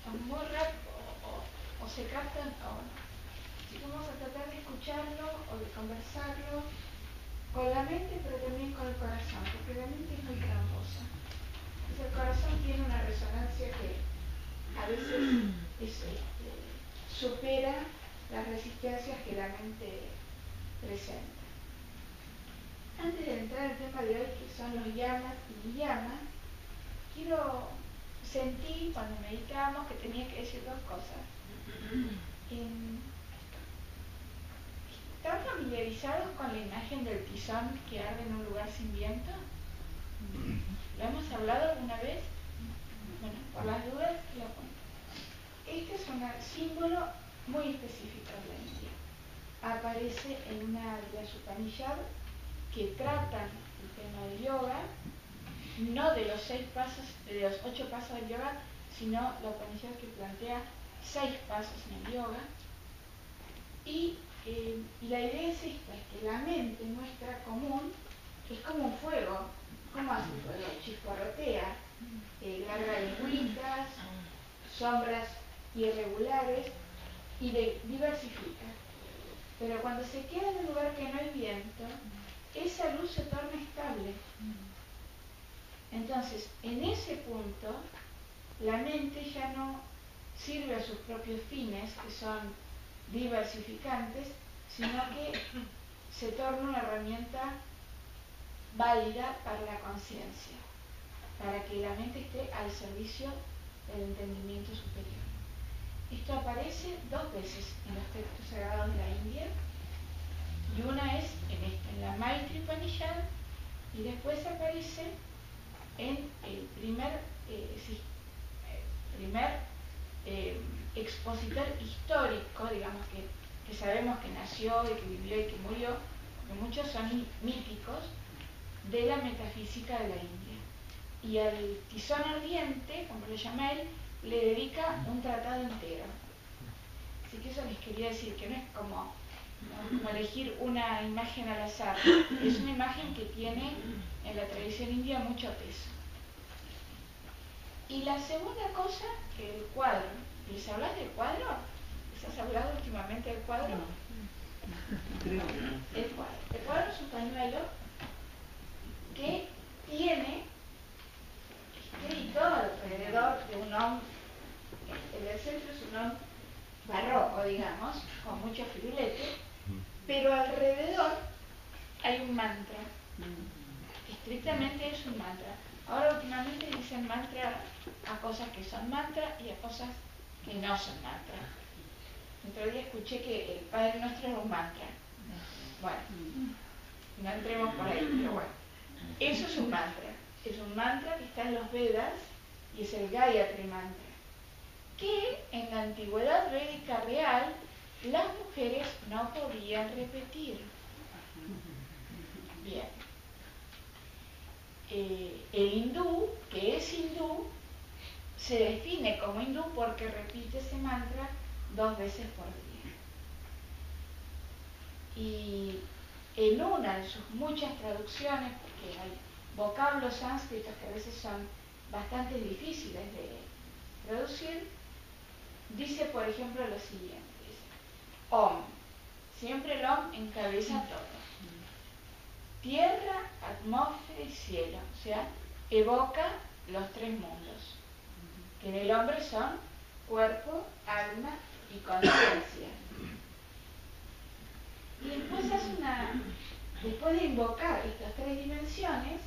son muy rápidos o se captan o no. Así que vamos a tratar de escucharlo o de conversarlo con la mente, pero también con el corazón, porque la mente es muy tramposa. Entonces el corazón tiene una resonancia que a veces supera las resistencias que la mente presenta. Antes de entrar en el tema de hoy, que son los yamas y niyamas, sentí cuando meditábamos que tenía que decir dos cosas. ¿Están familiarizados con la imagen del tizón que arde en un lugar sin viento? ¿Lo hemos hablado alguna vez? Bueno, por las dudas lo cuento. Este es un símbolo muy específico de la India. Aparece en una de las Upanishads que tratan el tema del yoga, no de los 8 pasos del yoga, sino la Upanishad que plantea 6 pasos en el yoga. Y la idea es esta, es que la mente nuestra común es como un fuego. ¿Cómo hace un fuego? Chisporrotea, larga lengüitas, sombras irregulares y diversifica. Pero cuando se queda en un lugar que no hay viento, esa luz se torna estable. Entonces, en ese punto, la mente ya no sirve a sus propios fines, que son diversificantes, sino que se torna una herramienta válida para la conciencia, para que la mente esté al servicio del entendimiento superior. Esto aparece 2 veces en los textos sagrados de la India, y una es en la Maitri Upanishad, y después aparece en el primer expositor histórico, digamos, que sabemos que nació y que vivió y que murió, porque muchos son míticos, de la metafísica de la India. Y al tizón ardiente, como lo llama él, le dedica un tratado entero. Así que eso les quería decir, que no es como elegir una imagen al azar, es una imagen que tiene en la tradición india mucho peso. Y la segunda cosa, que el cuadro. ¿Les hablas del cuadro? ¿Les has hablado últimamente del cuadro? El cuadro. El cuadro es un pañuelo que tiene escrito alrededor de un hombre. En el centro es un hombre barroco, digamos, con mucho firulete, pero alrededor hay un mantra. Estrictamente es un mantra. Ahora últimamente dicen mantra a cosas que son mantra y a cosas que no son mantra. El otro día escuché que el Padre Nuestro era un mantra. Bueno, no entremos por ahí, pero bueno. Eso es un mantra. Es un mantra que está en los Vedas y es el Gayatri Mantra, que en la antigüedad védica real las mujeres no podían repetir. Bien. El hindú, que es hindú, se define como hindú porque repite ese mantra 2 veces por día. Y en una de sus muchas traducciones, porque hay vocablos sánscritos que a veces son bastante difíciles de traducir, dice, por ejemplo, lo siguiente: Om. Siempre el Om encabeza todo. Tierra, atmósfera y cielo. O sea, evoca los 3 mundos, que en el hombre son cuerpo, alma y conciencia. Y después después de invocar estas 3 dimensiones,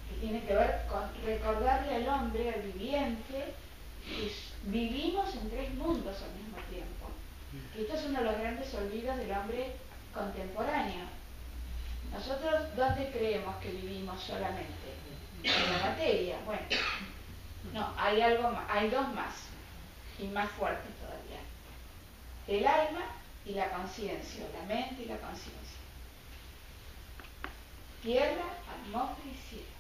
que tiene que ver con recordarle al hombre, al viviente, que vivimos en 3 mundos al mismo tiempo. Y esto es uno de los grandes olvidos del hombre contemporáneo. Nosotros, ¿dónde creemos que vivimos solamente? En la materia. Bueno, no, hay 2 más, y más fuertes todavía: el alma y la conciencia, la mente y la conciencia. Tierra, atmósfera y cielo.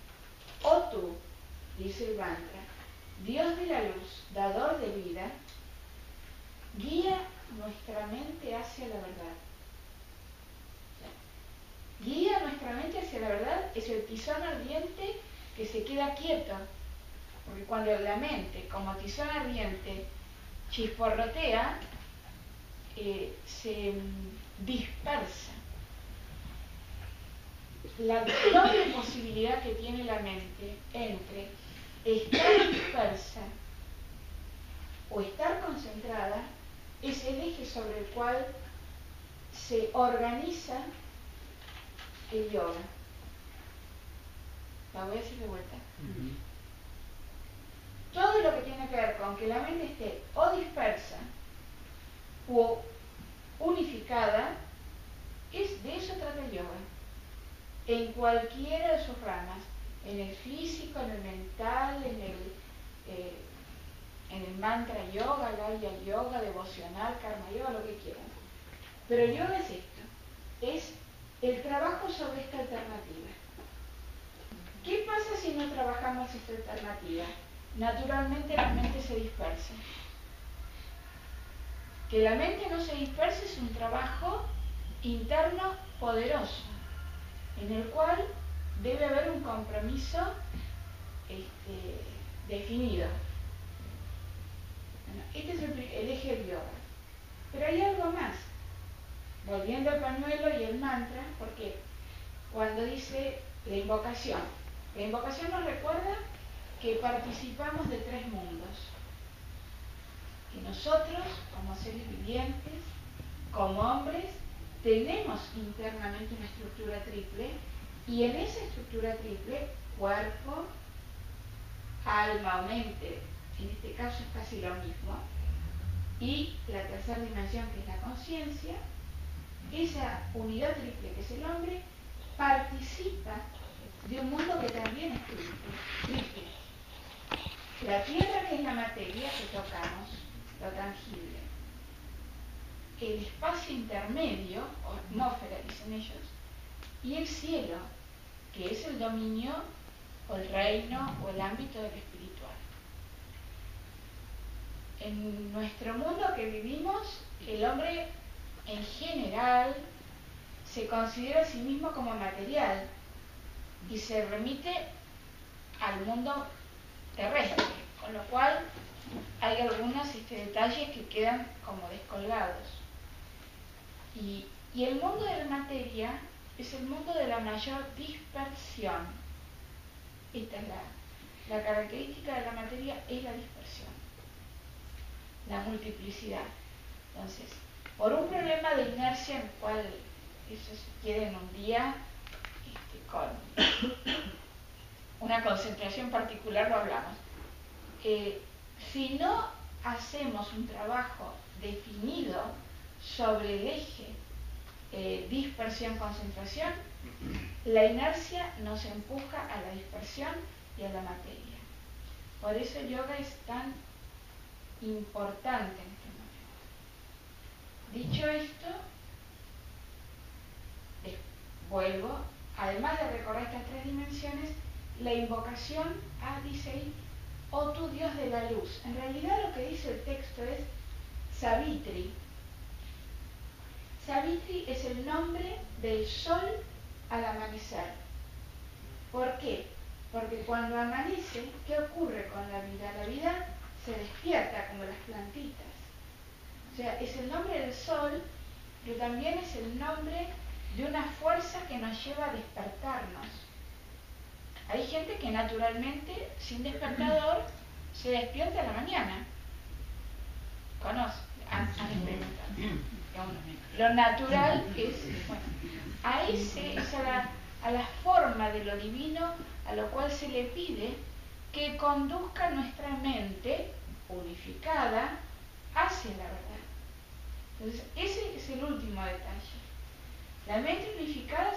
Oh tú, dice el mantra, Dios de la luz, dador de vida, guía nuestra mente hacia la verdad. Guía nuestra mente hacia la verdad es el tizón ardiente que se queda quieto Porque cuando la mente, como tizón ardiente, chisporrotea, se dispersa. La doble posibilidad que tiene la mente entre estar dispersa o estar concentrada es el eje sobre el cual se organiza el yoga. La voy a decir de vuelta. Todo lo que tiene que ver con que la mente esté o dispersa o unificada, de eso trata el yoga. En cualquiera de sus ramas, en el físico, en el mental, en el mantra yoga, gaya yoga, devocional, karma yoga, lo que quieran. Pero el yoga es esto, es el trabajo sobre esta alternativa. ¿Qué pasa si no trabajamos esta alternativa? Naturalmente la mente se dispersa. Que la mente no se disperse es un trabajo interno poderoso, en el cual debe haber un compromiso definido. Bueno, este es el eje del yoga. Pero hay algo más. Volviendo al pañuelo y el mantra, porque cuando dice la invocación nos recuerda que participamos de 3 mundos. Que nosotros, como seres vivientes, como hombres, tenemos internamente una estructura triple, y en esa estructura triple, cuerpo, alma o mente, en este caso es casi lo mismo, y la tercera dimensión, que es la conciencia, esa unidad triple que es el hombre, participa de un mundo que también es triple. La tierra, que es la materia que tocamos, lo tangible. El espacio intermedio, o atmósfera, dicen ellos, y el cielo, que es el dominio, o el reino, o el ámbito del espiritual. En nuestro mundo que vivimos, el hombre en general se considera a sí mismo como material y se remite al mundo terrestre, con lo cual hay algunos detalles que quedan como descolgados. Y el mundo de la materia es el mundo de la mayor dispersión. Esta es la característica de la materia, es la dispersión, la multiplicidad. Entonces, por un problema de inercia, en el cual, eso si quieren un día, con una concentración particular lo hablamos. Si no hacemos un trabajo definido sobre el eje dispersión-concentración, la inercia nos empuja a la dispersión y a la materia. Por eso el yoga es tan importante en este momento. Dicho esto, vuelvo, además de recorrer estas 3 dimensiones, la invocación dice ahí, oh tú Dios de la luz. En realidad lo que dice el texto es Savitri. Savitri es el nombre del sol al amanecer. ¿Por qué? Porque cuando amanece, ¿qué ocurre con la vida? La vida se despierta como las plantitas. O sea, es el nombre del sol, pero también es el nombre de una fuerza que nos lleva a despertarnos. Hay gente que naturalmente, sin despertador, se despierta a la mañana. ¿Conoce? Han experimentado. Lo natural es, bueno, es a la forma de lo divino a lo cual se le pide que conduzca nuestra mente unificada hacia la verdad. Entonces, ese es el último detalle. La mente unificada,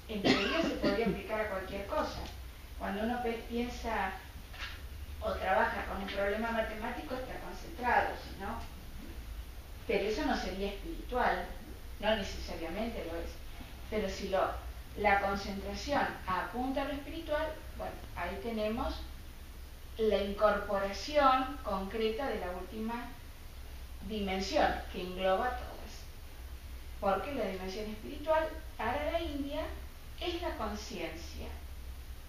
en teoría, se podría aplicar a cualquier cosa. Cuando uno piensa o trabaja con un problema matemático, está concentrado, ¿no? Pero eso no sería espiritual, no necesariamente lo es. Pero si la concentración apunta a lo espiritual, bueno, ahí tenemos la incorporación concreta de la última dimensión, que engloba todas. Porque la dimensión espiritual para la India es la conciencia.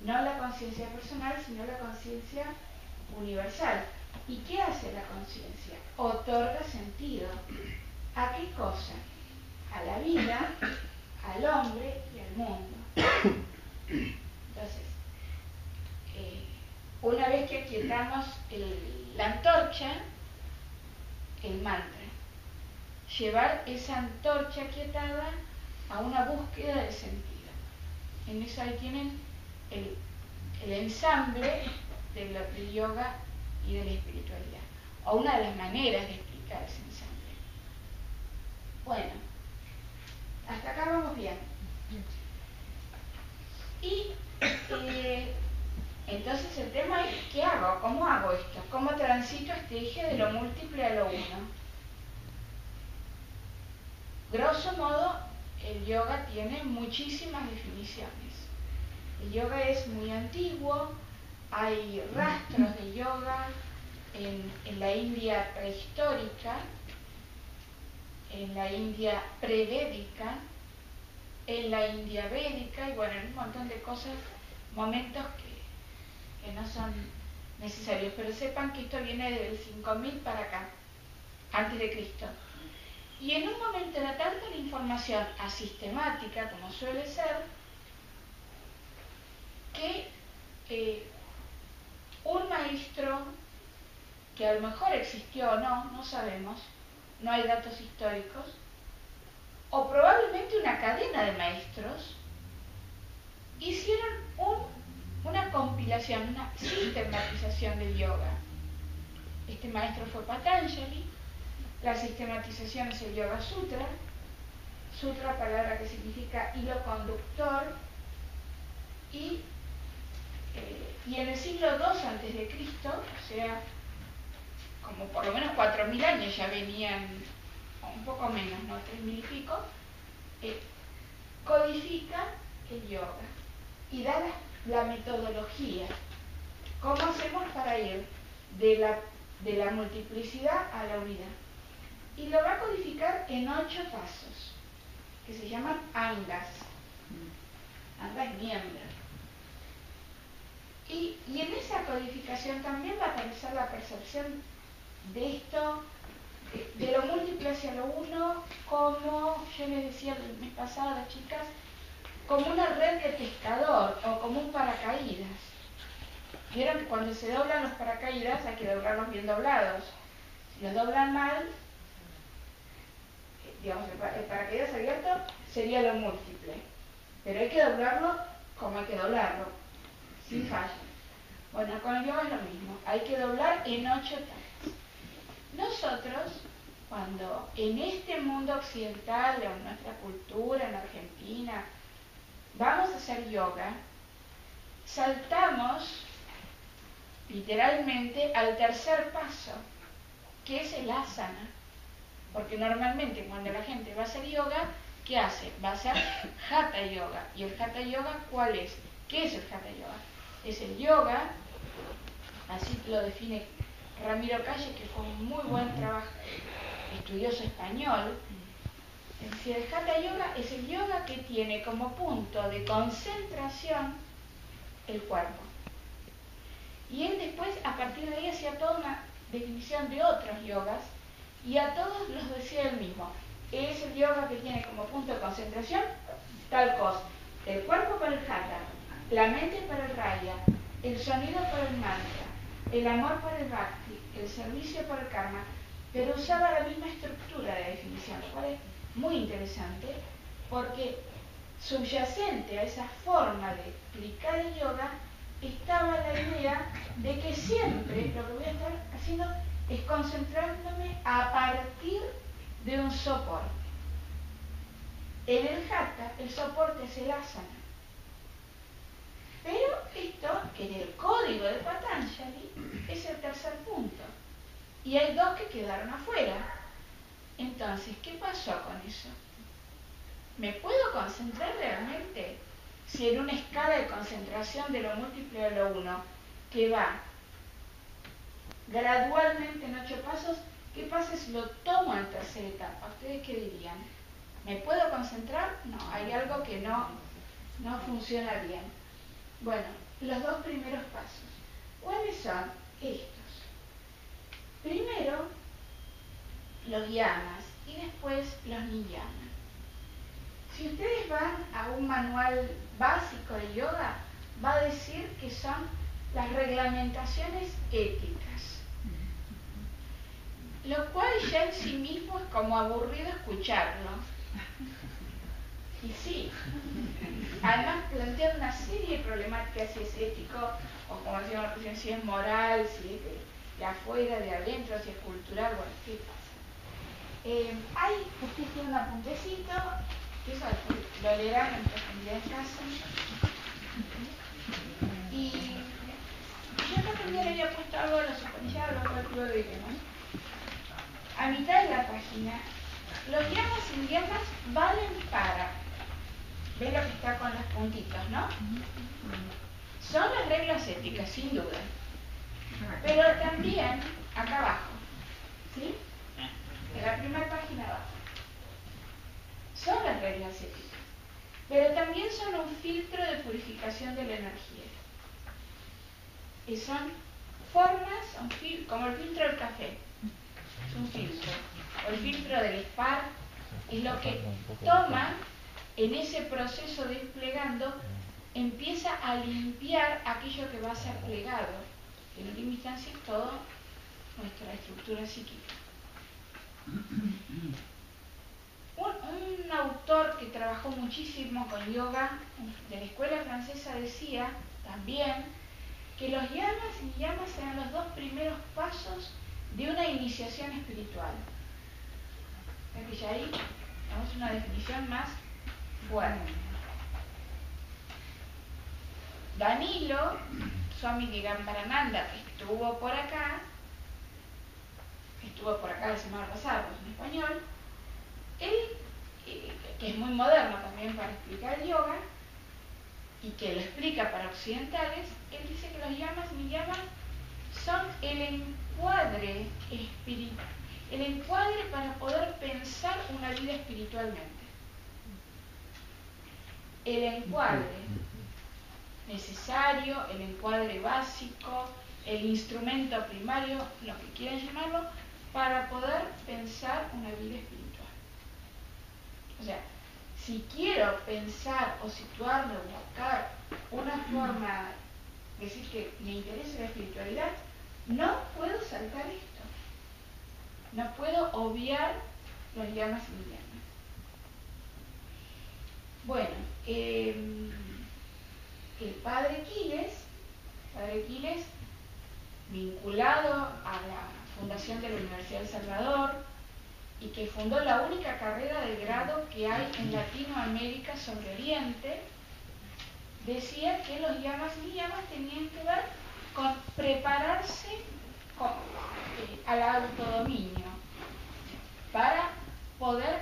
No la conciencia personal, sino la conciencia universal. ¿Y qué hace la conciencia? Otorga sentido. ¿A qué cosa? A la vida, al hombre y al mundo. Entonces, una vez que aquietamos la antorcha, el mantra. Llevar esa antorcha aquietada a una búsqueda de sentido. En eso ahí tienen el ensamble del yoga y de la espiritualidad, o una de las maneras de explicar ese ensamble. Bueno, hasta acá vamos bien. Y entonces el tema es, ¿qué hago? ¿Cómo hago esto? ¿Cómo transito este eje de lo múltiple a lo uno? Grosso modo, el yoga tiene muchísimas definiciones. El yoga es muy antiguo, hay rastros de yoga en la India prehistórica, en la India prevédica, en la India védica, y bueno, en un montón de cosas, momentos que no son necesarios, pero sepan que esto viene del 5000 para acá, antes de Cristo. Y en un momento era tanta la información asistemática, como suele ser, que un maestro, que a lo mejor existió o no, no sabemos, no hay datos históricos, o probablemente una cadena de maestros, hicieron una compilación, una sistematización del yoga. Este maestro fue Patanjali. La sistematización es el Yoga Sutra. Sutra, palabra que significa hilo conductor. Y en el siglo II a.C., o sea, como por lo menos 4000 años ya venían, un poco menos, ¿no? 3000 y pico, codifica el yoga y da la metodología. ¿Cómo hacemos para ir de la multiplicidad a la unidad? Y lo va a codificar en 8 pasos, que se llaman angas. Angas miembros. Y en esa codificación también va a aparecer la percepción de esto, de lo múltiple hacia lo uno, como yo les decía el mes pasado a las chicas, como una red de pescador o como un paracaídas. Vieron que cuando se doblan los paracaídas hay que doblarlos bien doblados. Si los doblan mal, digamos, el paracaídas abierto sería lo múltiple, pero hay que doblarlo como hay que doblarlo, sin falla. Bueno, con el yoga es lo mismo, hay que doblar en 8 etapas. Nosotros, cuando en este mundo occidental, en nuestra cultura, en Argentina, vamos a hacer yoga, saltamos literalmente al tercer paso, que es el asana. Porque normalmente cuando la gente va a hacer yoga, ¿qué hace? Va a hacer hatha yoga. ¿Y el hatha yoga cuál es? ¿Qué es el hatha yoga? Es el yoga, así lo define Ramiro Calle, que fue un muy buen trabajo, estudioso español. Es decir, el hatha yoga es el yoga que tiene como punto de concentración el cuerpo. Y él después, a partir de ahí, hacía toda una definición de otros yogas, y a todos los decía él mismo. Es el yoga que tiene como punto de concentración tal cosa. El cuerpo para el hatha, la mente para el raya, el sonido para el mantra, el amor para el bhakti, el servicio para el karma, pero usaba la misma estructura de definición, lo cual es muy interesante, porque subyacente a esa forma de explicar el yoga estaba la idea de que siempre lo que voy a estar haciendo es concentrándome a partir de un soporte. En el hatha, el soporte es el asana. Pero esto, que en el código de Patanjali, es el tercer punto. Y hay 2 que quedaron afuera. Entonces, ¿qué pasó con eso? ¿Me puedo concentrar realmente? Si en una escala de concentración de lo múltiple a lo uno, que va gradualmente en 8 pasos, ¿qué pasa si lo tomo en tercera etapa? ¿Ustedes qué dirían? ¿Me puedo concentrar? No, hay algo que no funciona bien. Bueno, los 2 primeros pasos. ¿Cuáles son? estos. Primero los yamas y después los niyamas. Si ustedes van a un manual básico de yoga, va a decir que son las reglamentaciones éticas, lo cual ya en sí mismo es como aburrido escucharlo. Y sí, además plantea una serie de problemáticas, si es ético, o como decíamos recién, si es moral, si es de afuera, de adentro, si es cultural, bueno, ¿qué pasa? Hay, ustedes tienen un apuntecito, que eso lo leerán en profundidad en casa. Y yo acá también había puesto algo de los Upanishads, lo cual luego diremos. A mitad de la página, los yamas y niyamas valen para, ven lo que está con los puntitos, ¿no? Son las reglas éticas, sin duda. Pero también, acá abajo, ¿sí? En la primera página abajo, son las reglas éticas. Pero también son un filtro de purificación de la energía. Y son formas, como el filtro del café, es un filtro. O el filtro del SPAR es lo que toma en ese proceso de ir plegando, empieza a limpiar aquello que va a ser plegado. En última instancia es todo nuestra estructura psíquica. Un autor que trabajó muchísimo con yoga de la escuela francesa decía también que los yamas y niyamas eran los dos primeros pasos de una iniciación espiritual. Que ya ahí tenemos una definición más fuerte. Danilo, Swami Digambarananda, que estuvo por acá la semana pasada, pues en español, él, que es muy moderno también para explicar el yoga, y que lo explica para occidentales, él dice que los yamas y niyamas son el encuadre espiritual, el encuadre para poder pensar una vida espiritualmente. El encuadre necesario, el encuadre básico, el instrumento primario, lo que quieran llamarlo, para poder pensar una vida espiritual. O sea, si quiero pensar o situarme o buscar una forma de decir que me interesa la espiritualidad, no puedo saltar esto. No puedo obviar los yamas y niyamas. Bueno, el padre Quiles, vinculado a la fundación de la Universidad de El Salvador y que fundó la única carrera de grado que hay en Latinoamérica sobre Oriente, decía que los yamas y niyamas tenían que ver con prepararse al autodominio para poder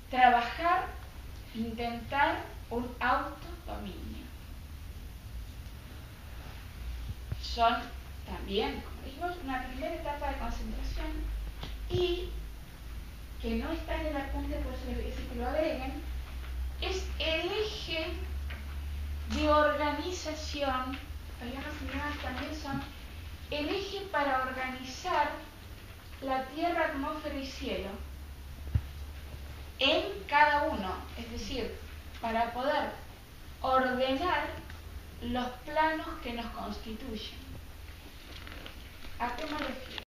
trabajar, intentar un autodominio. Son también, como dijimos, una primera etapa de concentración y que no está en el apunte, por eso les voy a decir que lo agreguen, es el eje de organización. Los yamas y niyamas también son el eje para organizar la tierra, atmósfera y cielo en cada uno, es decir, para poder ordenar los planos que nos constituyen. ¿A qué me refiero?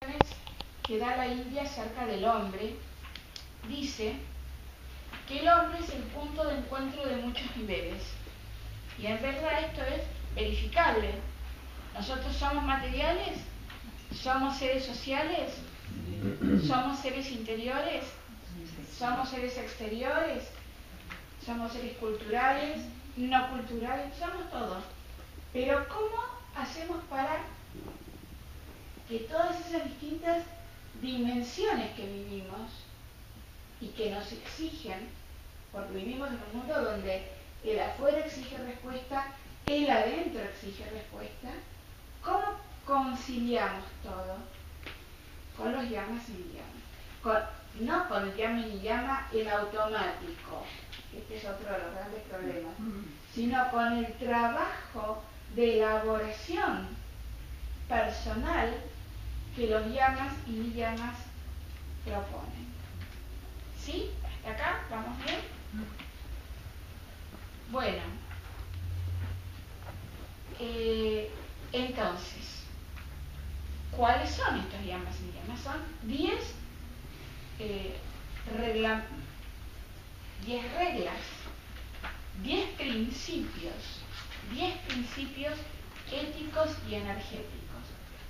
Que da la India acerca del hombre, dice que el hombre es el punto de encuentro de muchos niveles. Y en verdad esto es verificable. Nosotros somos materiales, somos seres sociales, somos seres interiores, somos seres exteriores, somos seres culturales, no culturales, somos todos. Pero ¿cómo hacemos para que todas esas distintas dimensiones que vivimos y que nos exigen, porque vivimos en un mundo donde el afuera exige respuesta, el adentro exige respuesta, ¿cómo conciliamos todo? Con los yamas y niyamas. No con el yama y niyama en automático, este es otro de los grandes problemas, sino con el trabajo de elaboración personal que los yamas y yamas proponen. ¿Sí? ¿Hasta acá? ¿Vamos bien? Bueno, entonces, ¿cuáles son estos yamas y yamas? Son 10 reglas, 10 principios éticos y energéticos,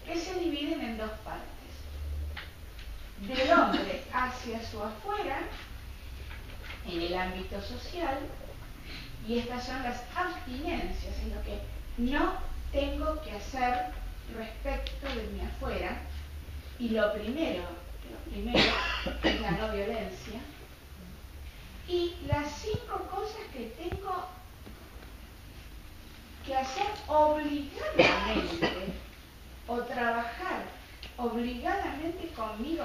que se dividen en dos partes. Del hombre hacia su afuera, en el ámbito social, y estas son las abstinencias, es lo que no tengo que hacer respecto de mi afuera, y lo primero es la no violencia, y las 5 cosas que tengo que hacer obligadamente o trabajar obligadamente conmigo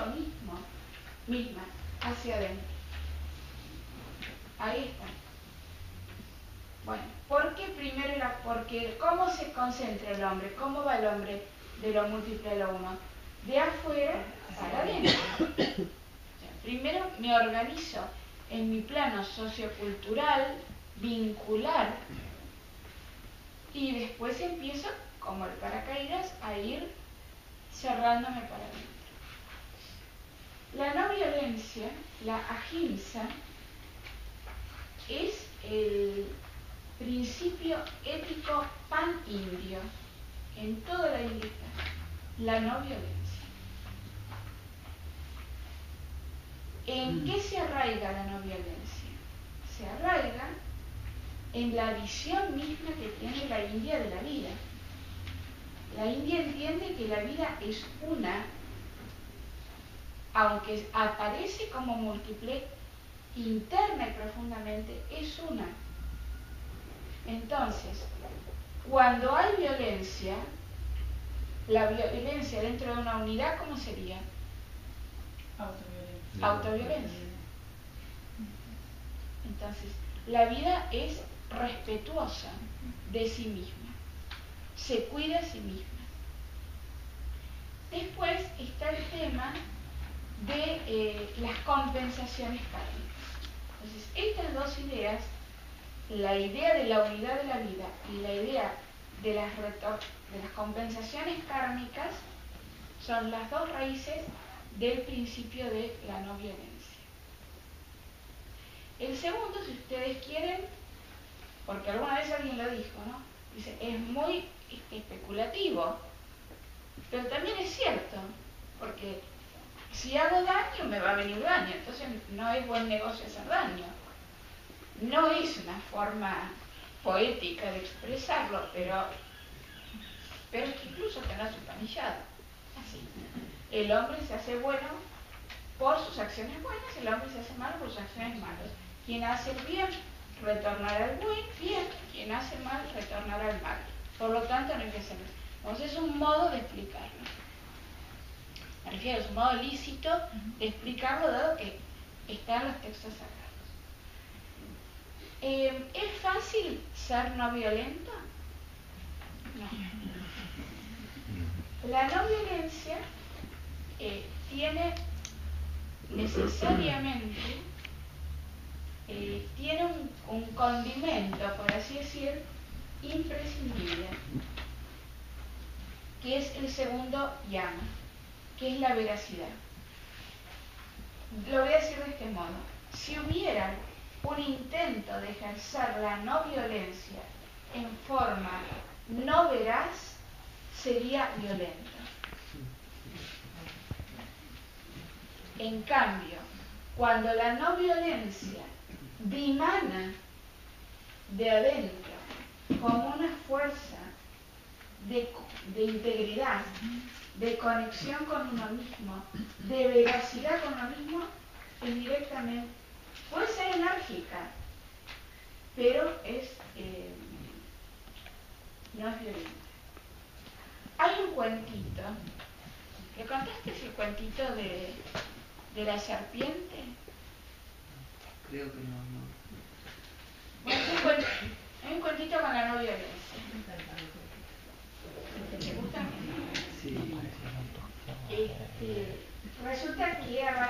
misma, hacia adentro. Ahí está. Bueno, ¿por qué primero porque cómo se concentra el hombre? ¿Cómo va el hombre de lo múltiple a lo uno? De afuera para adentro. O sea, primero me organizo en mi plano sociocultural, vincular, y después empiezo, como el paracaídas, a ir cerrándome para adentro. La no violencia, la ahimsa, es el principio ético pan-indio en toda la India, la no violencia. ¿En qué se arraiga la no violencia? Se arraiga en la visión misma que tiene la India de la vida. La India entiende que la vida es una, aunque aparece como múltiple, interna y profundamente es una. Entonces, cuando hay violencia, la violencia dentro de una unidad, ¿cómo sería? Autoviolencia. Entonces, la vida es respetuosa de sí misma, se cuida a sí misma. Después está el tema de las compensaciones kármicas. Entonces, estas dos ideas, la idea de la unidad de la vida y la idea de las compensaciones kármicas, son las dos raíces del principio de la no violencia. El segundo, si ustedes quieren, porque alguna vez alguien lo dijo, ¿no? Dice, es muy especulativo, pero también es cierto, porque si hago daño me va a venir daño, entonces no es buen negocio hacer daño. No es una forma poética de expresarlo, pero es que incluso tenés su panillado. Así. El hombre se hace bueno por sus acciones buenas, el hombre se hace malo por sus acciones malas. Quien hace el bien, retornará al bien, quien hace mal, retornará al mal. Por lo tanto, no hay que hacerlo. Entonces es un modo de explicarlo. Me refiero, es un modo lícito de explicarlo, dado que están los textos sagrados. ¿Es fácil ser no violento? No. La no violencia tiene necesariamente tiene un condimento, por así decir, imprescindible, que es el segundo yama, que es la veracidad. Lo voy a decir de este modo. Si hubiera un intento de ejercer la no violencia en forma no veraz, sería violento. En cambio, cuando la no violencia dimana de adentro como una fuerza de integridad, de conexión con uno mismo, de veracidad con uno mismo, es directamente, puede ser enérgica, pero no es violenta. Hay un cuentito, ¿le contaste ese cuentito de la serpiente? Creo que no. Bueno, hay un cuentito con la no violencia. ¿Te gusta?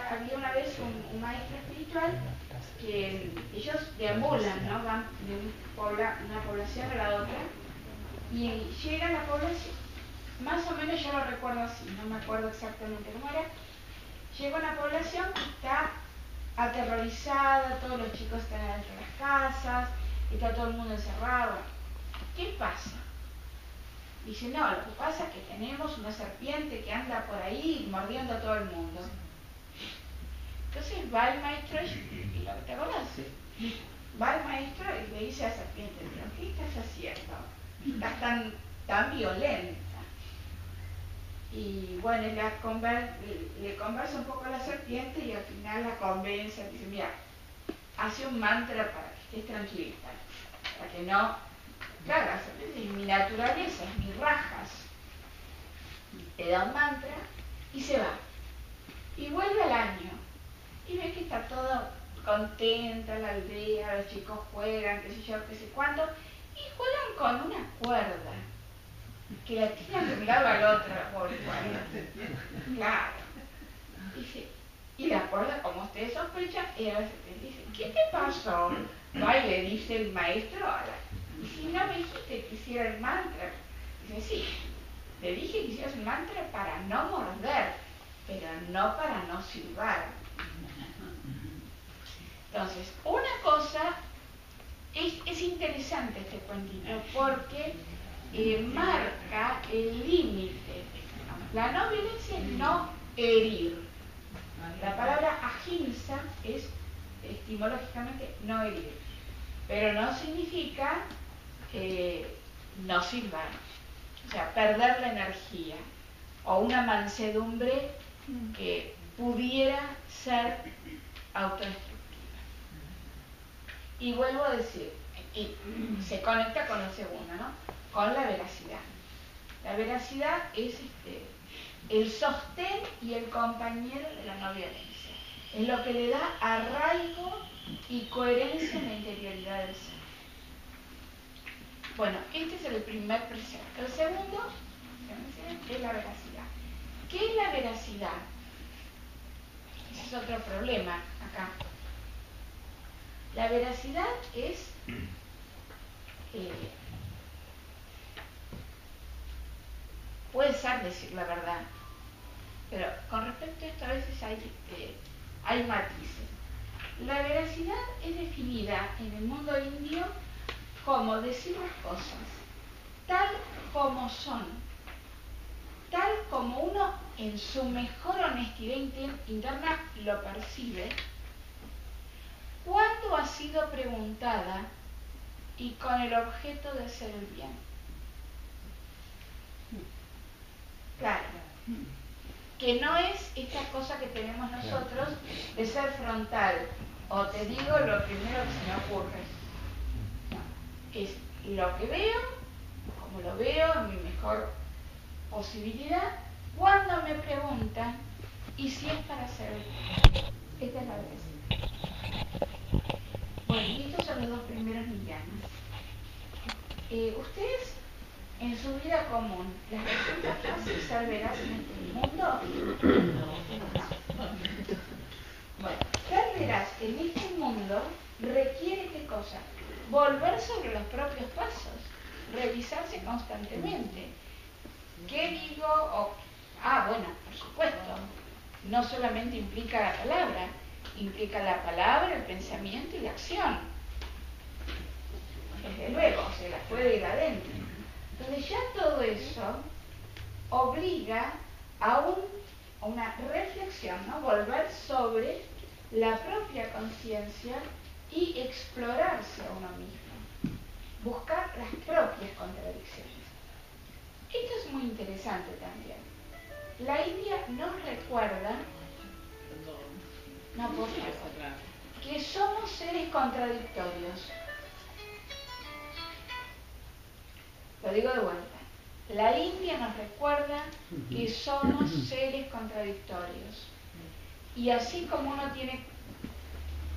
había una vez un maestro espiritual que ellos deambulan, ¿no? Van de una población a la otra y llegan a la población, más o menos yo lo recuerdo así, no me acuerdo exactamente cómo era. Llega a una población que está aterrorizada, todos los chicos están adentro de las casas, está todo el mundo encerrado. ¿Qué pasa? Dice, no, lo que pasa es que tenemos una serpiente que anda por ahí mordiendo a todo el mundo. Entonces va el maestro, ¿te acordás? Va el maestro y le dice a la serpiente, ¿pero qué estás haciendo? Estás tan violenta. Y bueno, le conversa un poco a la serpiente y al final la convence, dice, mira, hace un mantra para que estés tranquilita, para que no... Claro, la serpiente es mi naturaleza, es mis rajas. Le da un mantra y se va. Y vuelve al año. Y ve que está todo contenta la aldea, los chicos juegan, qué sé yo, qué sé cuánto, y juegan con una cuerda, que la tiran de un lado al otro, por cuerda. Claro. Dice, y la cuerda, como ustedes sospechan, era la serpiente. Dice, ¿qué te pasó? Va y le dice el maestro a la... Y si no me dijiste que hiciera el mantra. Dice, sí, le dije que hicieras el mantra para no morder, pero no para no silbar. Entonces, una cosa, es interesante este cuentito, porque marca el límite. La no violencia es no herir. La palabra ahimsa es etimológicamente no herir, pero no significa no silbar, o sea, perder la energía o una mansedumbre que pudiera ser autodestructiva. Y vuelvo a decir, y se conecta con el segundo, ¿no? Con la veracidad. La veracidad es el sostén y el compañero de la no violencia. Es lo que le da arraigo y coherencia en la interioridad del ser. Bueno, este es el primer precepto. El segundo es la veracidad. ¿Qué es la veracidad? Ese es otro problema acá. La veracidad es puede ser decir la verdad, pero con respecto a esto a veces hay matices. La veracidad es definida en el mundo indio como decir las cosas tal como son, tal como uno en su mejor honestidad interna lo percibe, cuando ha sido preguntada y con el objeto de hacer el bien. Claro, que no es esta cosa que tenemos nosotros de ser frontal, o te digo lo primero que se me ocurre. No, es lo que veo, como lo veo, en mi mejor posibilidad, cuando me preguntan, y si es para hacer el bien. Esta es la veracidad. Bueno, y estos son los dos primeros niyamas. Ustedes, en su vida común, ¿les resulta fácil ser veraz en este mundo? Bueno, ser veraz en este mundo requiere ¿qué cosa? Volver sobre los propios pasos, revisarse constantemente. ¿Qué digo? Bueno, por supuesto, no solamente implica la palabra, implica la palabra, el pensamiento y la acción. Desde luego, se la puede ir adentro. Entonces ya todo eso obliga a una reflexión, ¿no? Volver sobre la propia conciencia y explorarse a uno mismo, buscar las propias contradicciones. Esto es muy interesante también. La India nos recuerda, que somos seres contradictorios. Lo digo de vuelta. La India nos recuerda que somos seres contradictorios. Y así como uno tiene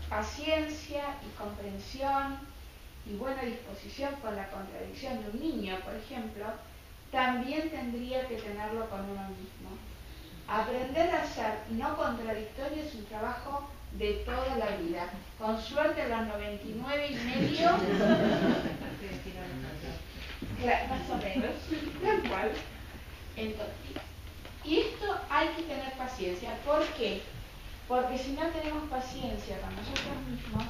paciencia y comprensión y buena disposición con la contradicción de un niño, por ejemplo, también tendría que tenerlo con uno mismo. Aprender a ser no contradictorio es un trabajo de toda la vida. Con suerte a los 99,5, claro, más o menos, tal cual. Entonces, y esto hay que tener paciencia. ¿Por qué? Porque si no tenemos paciencia con nosotros mismos,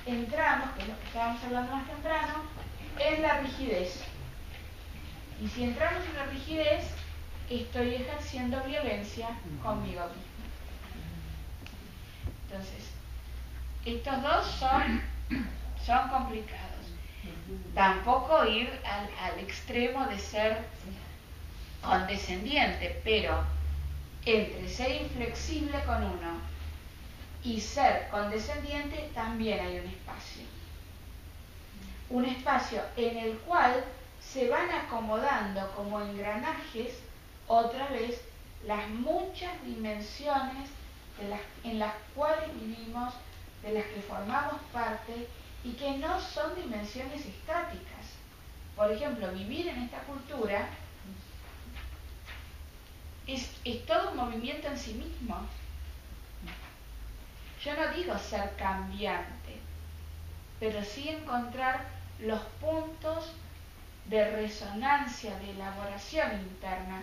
entramos, que es lo que estábamos hablando más temprano, en la rigidez. Y si entramos en la rigidez, estoy ejerciendo violencia conmigo mismo. Entonces, estos dos son complicados. Tampoco ir al extremo de ser condescendiente, pero entre ser inflexible con uno y ser condescendiente también hay un espacio. Un espacio en el cual se van acomodando como engranajes otra vez las muchas dimensiones en las cuales vivimos, de las que formamos parte y que no son dimensiones estáticas. Por ejemplo, vivir en esta cultura es todo un movimiento en sí mismo. Yo no digo ser cambiante, pero sí encontrar los puntos de resonancia, de elaboración interna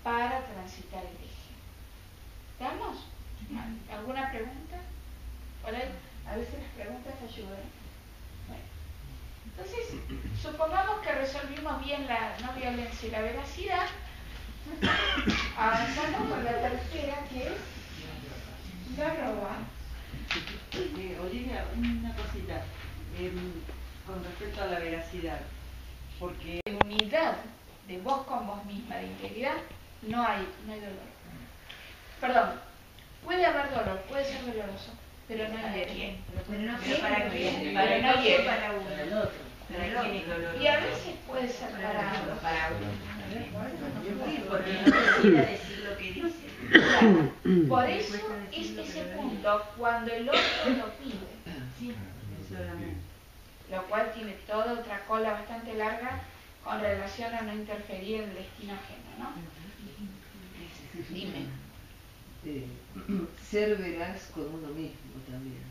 para transitar el eje. ¿Estamos? ¿Alguna pregunta? Por ahí, a veces las preguntas ayudan. Bueno. Entonces, supongamos que resolvimos bien la no violencia y la veracidad. Avanzamos con la tercera, que es la roba. Olivia, una cosita con respecto a la veracidad, porque De unidad de vos con vos misma, de integridad, no hay dolor. Perdón, puede haber dolor, puede ser doloroso, pero no hiere. Pero para quién, Pero no hiere. para uno. para el otro, Para el otro. Y a veces puede ser para ambos. Para uno. Sí, porque no quisiera decir lo que dice. Claro. Por eso es ese punto cuando el otro lo pide. Sí, solamente. Lo cual tiene toda otra cola bastante larga con relación a no interferir en el destino ajeno, ¿no? Dime. Ser veraz con uno mismo también.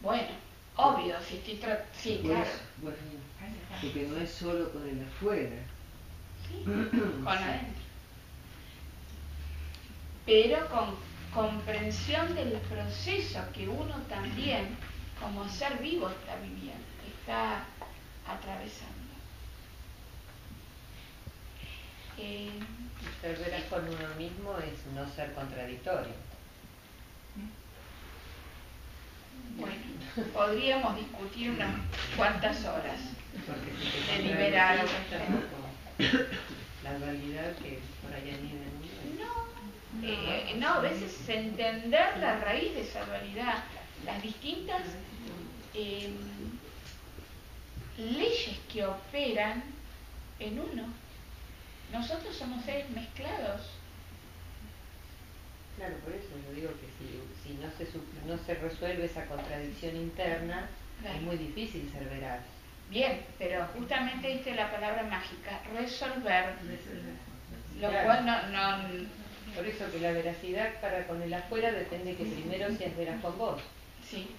Bueno, obvio, si estoy sí, Pues, claro. bueno, porque no es solo con el afuera. Sí, con adentro. Pero con comprensión del proceso que uno también, como ser vivo, está viviendo, está atravesando. Ser veraz con uno mismo es no ser contradictorio. Bueno, podríamos discutir unas cuantas horas. Porque si te Deliberar. la dualidad que por ahí anida en uno. No, a veces es entender la raíz de esa dualidad, las distintas leyes que operan en uno. Nosotros somos seres mezclados. Claro, por eso yo digo que si no se resuelve esa contradicción interna, Claro. es muy difícil ser veraz. Bien, pero justamente diste la palabra mágica, resolver, lo Claro. cual no Por eso que la veracidad para con el afuera depende que primero seas veraz con vos. sí.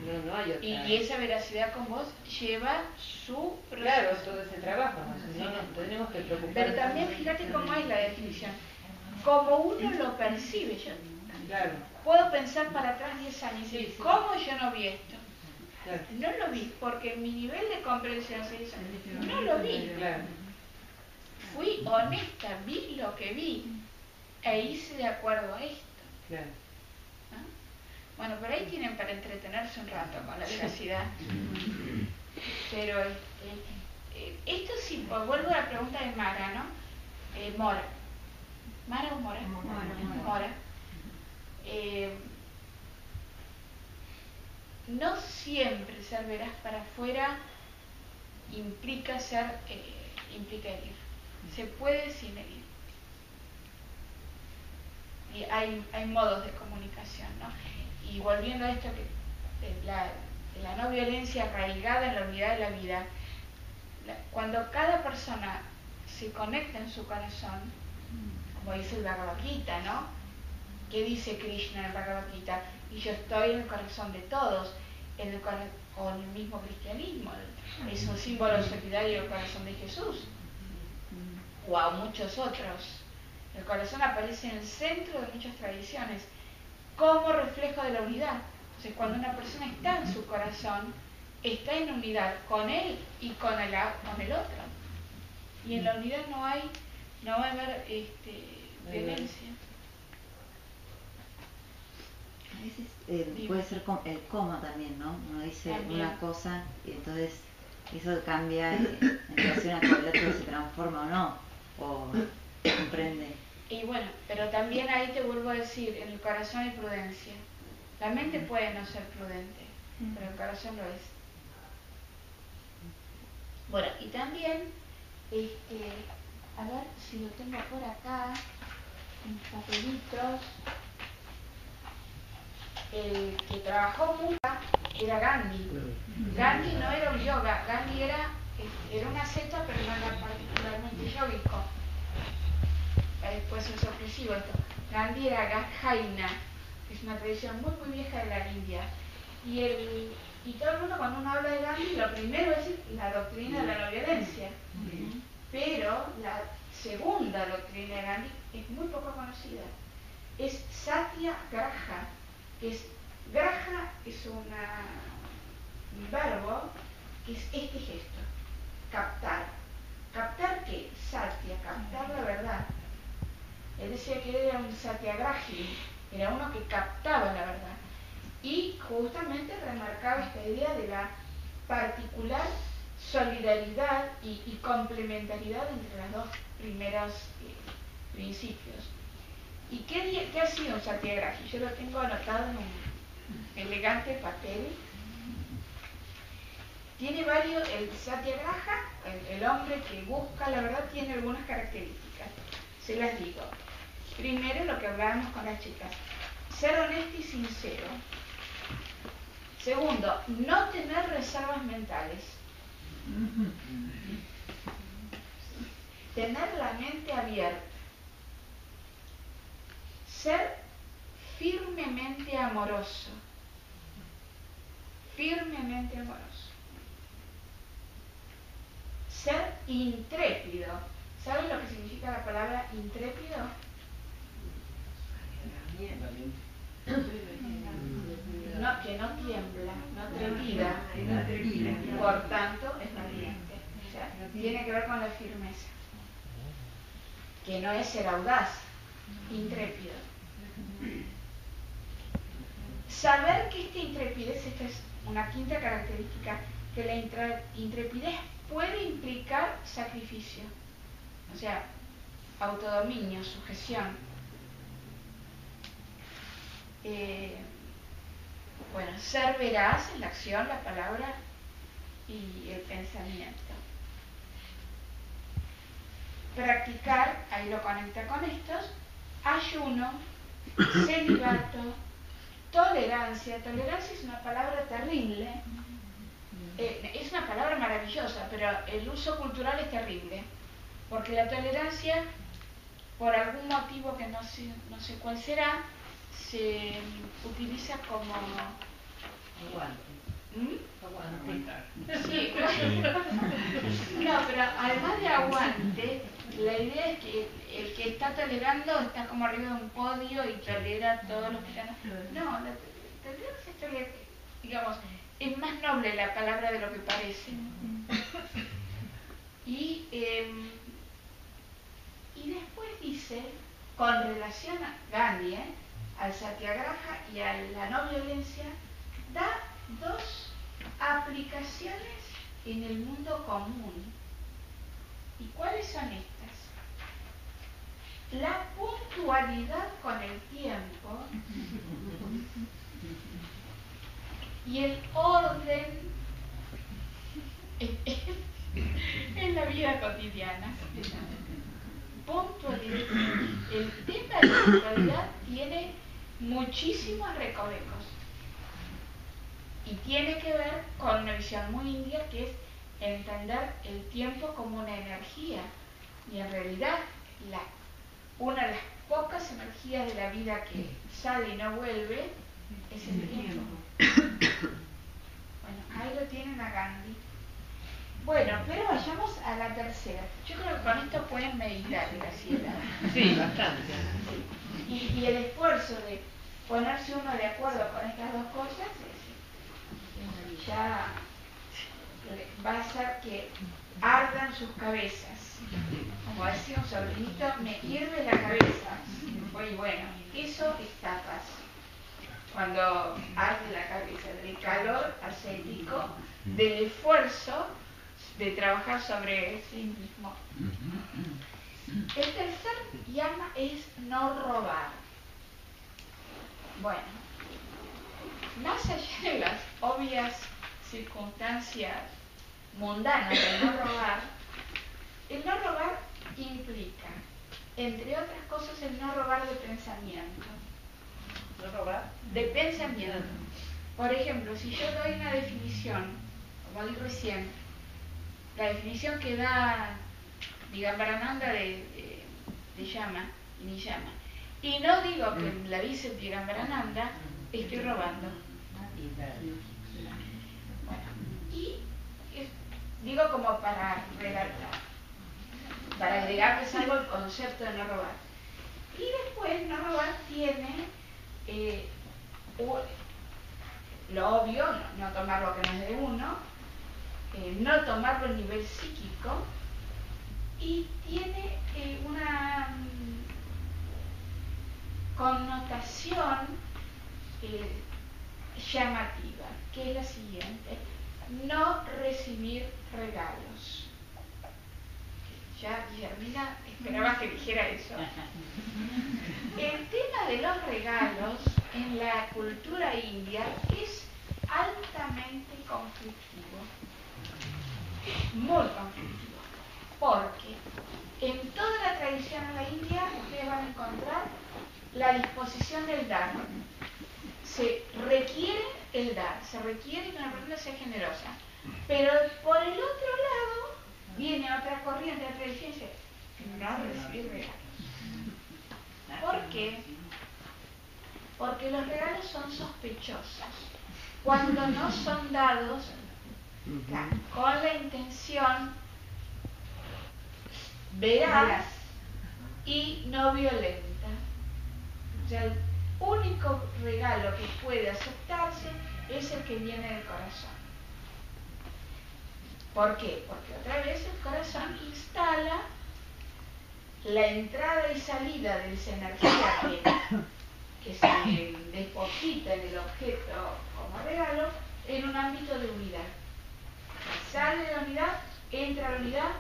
No hay otra. Y esa veracidad con vos lleva su proceso. Claro, todo ese trabajo, no nos tenemos que preocupar. Pero también fíjate cómo es la definición. Como uno lo percibe, yo Claro, puedo pensar para atrás 10 años y decir, Sí. ¿cómo yo no vi esto? claro, No lo vi, porque mi nivel de comprensión se hizo. No lo vi. claro. Fui honesta, vi lo que vi e hice de acuerdo a esto. Claro. ¿No? Bueno, por ahí tienen para entretenerse un rato con la veracidad. Pero esto sí, pues vuelvo a la pregunta de Mara, ¿no? Mora. ¿Mara o Mora? Mora. No siempre ser veraz para afuera implica herir. Se puede sin herir. Y hay modos de comunicación, ¿no? Y volviendo a esto que la no violencia arraigada en la unidad de la vida, cuando cada persona se conecta en su corazón, como dice el Bhagavad Gita, ¿no? ¿Qué dice Krishna en el Bhagavad Gita? Y yo estoy en el corazón de todos, o en el mismo cristianismo. Es un símbolo solidario del corazón de Jesús, o a muchos otros. El corazón aparece en el centro de muchas tradiciones como reflejo de la unidad. Entonces, cuando una persona está en su corazón, está en unidad con él y con el otro. Y en la unidad no va a haber violencia. A veces puede ser el coma también, ¿no? Uno dice también una cosa y entonces eso cambia en relación a que el otro se transforma o no, o comprende. Y bueno, pero también ahí te vuelvo a decir, en el corazón hay prudencia. La mente puede no ser prudente, pero el corazón lo es. Bueno, y también, a ver si lo tengo por acá, en papelitos. El que trabajó mucho era Gandhi. Gandhi no era un yoga, Gandhi era una secta, pero no era particularmente yógico. Puede ser sorpresivo esto. Gandhi era Jaina, que es una tradición muy muy vieja de la India. Y todo el mundo, cuando uno habla de Gandhi, lo primero es la doctrina de la no violencia. Pero la segunda doctrina de Gandhi es muy poco conocida. Es Satyagraha. Graha es un verbo que es este gesto, captar. ¿Captar qué? Satya, captar la verdad. Él decía que era un satyagrahi, era uno que captaba la verdad. Y justamente remarcaba esta idea de la particular solidaridad y complementariedad entre los dos primeros principios. ¿Y qué ha sido un satyagrahi? Yo lo tengo anotado en un elegante papel. Tiene varios, el satyagraha, el hombre que busca la verdad, tiene algunas características. Se las digo. Primero, lo que hablábamos con las chicas, ser honesto y sincero. Segundo, no tener reservas mentales. Tener la mente abierta. Ser firmemente amoroso. Firmemente amoroso. Ser intrépido. ¿Saben lo que significa la palabra intrépido? No, que no tiembla, no trepida. Por tanto, es valiente. O sea, tiene que ver con la firmeza. Que no es ser audaz, intrépido. Saber que esta intrepidez, esta es una quinta característica, que la intrepidez puede implicar sacrificio, o sea, autodominio, sujeción. Bueno, ser veraz en la acción, la palabra y el pensamiento. Practicar, ahí lo conecta con estos, ayuno, celibato, tolerancia. Tolerancia es una palabra terrible, es una palabra maravillosa, pero el uso cultural es terrible, porque la tolerancia, por algún motivo que no sé cuál será, se utiliza como Aguantar. Sí, no, pero además de aguante, la idea es que el que está tolerando está como arriba de un podio y tolera a todos los que están. No, la tolerancia, digamos, es más noble la palabra de lo que parece. Y después dice, con relación a Gandhi, al satyagraha y a la no violencia, da dos aplicaciones en el mundo común. ¿Y cuáles son estas? La puntualidad con el tiempo y el orden en la vida cotidiana. Puntualidad. El tema de la puntualidad tiene muchísimos recovecos y tiene que ver con una visión muy india, que es entender el tiempo como una energía, y en realidad una de las pocas energías de la vida que sale y no vuelve es el tiempo. Bueno, ahí lo tienen a Gandhi. Bueno, pero vayamos a la tercera. Yo creo que con esto pueden meditar, Graciela. Sí, bastante. Y el esfuerzo de ponerse uno de acuerdo con estas dos cosas ya va a hacer que ardan sus cabezas. Como decía un sobrinito, me hierve la cabeza. Muy bueno, eso es tapas. Cuando arde la cabeza, del calor ascético, del esfuerzo de trabajar sobre sí mismo. El tercer yama es no robar. Bueno, más allá de las obvias circunstancias mundanas de no robar, el no robar implica, entre otras cosas, el no robar de pensamiento. ¿No robar? De pensamiento. Por ejemplo, si yo doy una definición, como di recién, la definición que da Digambarananda de llama y niyama, y no digo que la dice Digambarananda, estoy robando. Bueno, y digo como para relatar, para agregarles algo al concepto de no robar. Y después no robar tiene lo obvio, no tomar lo que no es de uno, no tomarlo a nivel psíquico, y tiene una connotación llamativa, que es la siguiente: no recibir regalos. Ya Guillermina esperaba que dijera eso. El tema de los regalos en la cultura india es altamente conflictivo, muy conflictivo, porque en toda la tradición de la India ustedes van a encontrar la disposición del dar. Se requiere el dar, se requiere que una persona sea generosa, pero por el otro lado viene otra corriente de tradición y dice no recibir regalos. ¿Por qué? Porque los regalos son sospechosos cuando no son dados con la intención veraz y no violenta. O sea, el único regalo que puede aceptarse es el que viene del corazón. ¿Por qué? Porque otra vez el corazón instala la entrada y salida de esa energía que se deposita en el objeto como regalo en un ámbito de unidad. Sale de la unidad, entra a la unidad,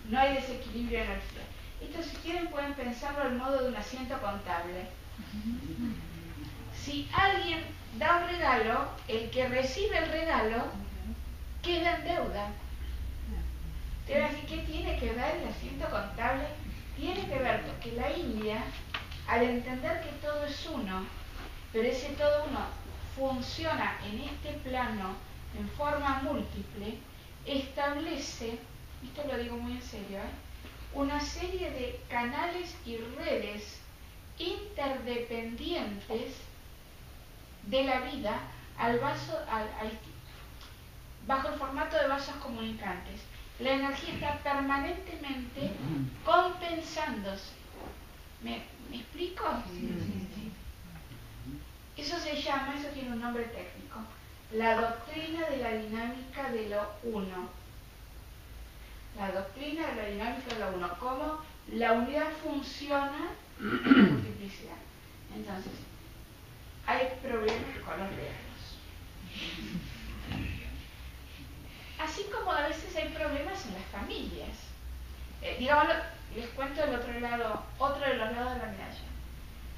no hay desequilibrio de energía. Esto, si quieren, pueden pensarlo al modo de un asiento contable. Si alguien da un regalo, el que recibe el regalo queda en deuda. Pero así, ¿qué tiene que ver el asiento contable? Tiene que ver que la India, al entender que todo es uno, pero ese todo uno funciona en este plano en forma múltiple, establece, esto lo digo muy en serio, una serie de canales y redes interdependientes de la vida bajo el formato de vasos comunicantes. La energía está permanentemente compensándose. ¿Me explico? Sí. Eso se llama, eso tiene un nombre técnico, la doctrina de la dinámica de lo uno. La doctrina de la dinámica de lo uno, cómo la unidad funciona en la multiplicidad. Entonces, hay problemas con los regalos. Así como a veces hay problemas en las familias. Digámoslo, les cuento el otro lado, otro de los lados de la medalla.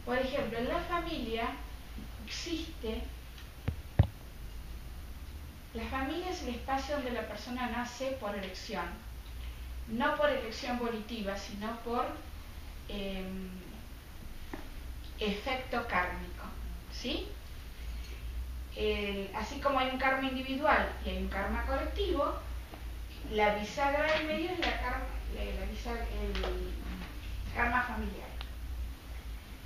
Por ejemplo, en la familia existe, la familia es el espacio donde la persona nace por elección, no por elección volitiva, sino por efecto kármico, ¿sí? Así como hay un karma individual y hay un karma colectivo, la bisagra del medio es el karma familiar.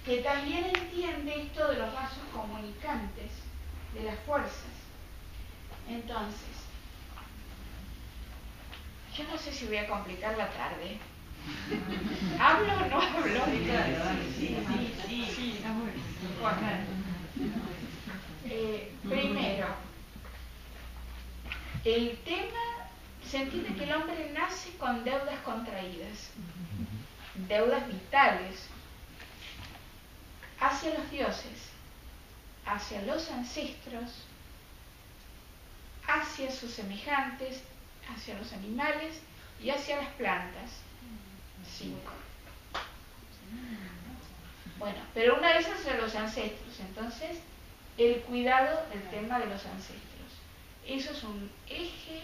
que también entiende esto de los vasos comunicantes, de las fuerzas. Entonces, yo no sé si voy a complicar la tarde. ¿Hablo o no hablo? Sí. Primero, el tema, se entiende que el hombre nace con deudas contraídas, deudas vitales, hacia los dioses, hacia los ancestros, hacia sus semejantes, hacia los animales y hacia las plantas. 5. Bueno, pero una de esas son los ancestros, entonces el cuidado del tema de los ancestros. Eso es un eje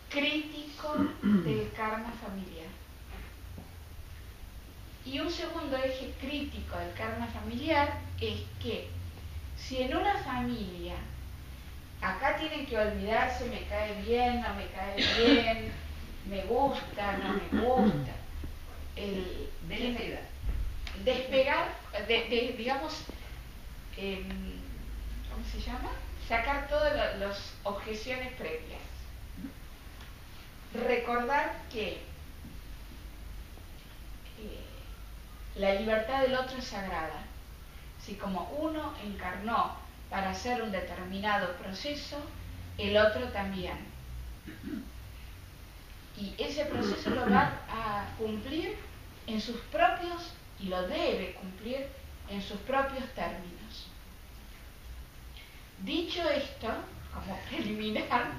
crítico del karma familiar. Y un segundo eje crítico del karma familiar es que si en una familia, acá tienen que olvidarse, me cae bien, no me cae bien, me gusta, no me gusta, despegar, digamos, ¿cómo se llama? Sacar todas las objeciones previas. Recordar que la libertad del otro es sagrada. Si como uno encarnó para hacer un determinado proceso, el otro también. Y ese proceso lo va a cumplir en sus propios, y lo debe cumplir en sus propios términos. Dicho esto, como preliminar,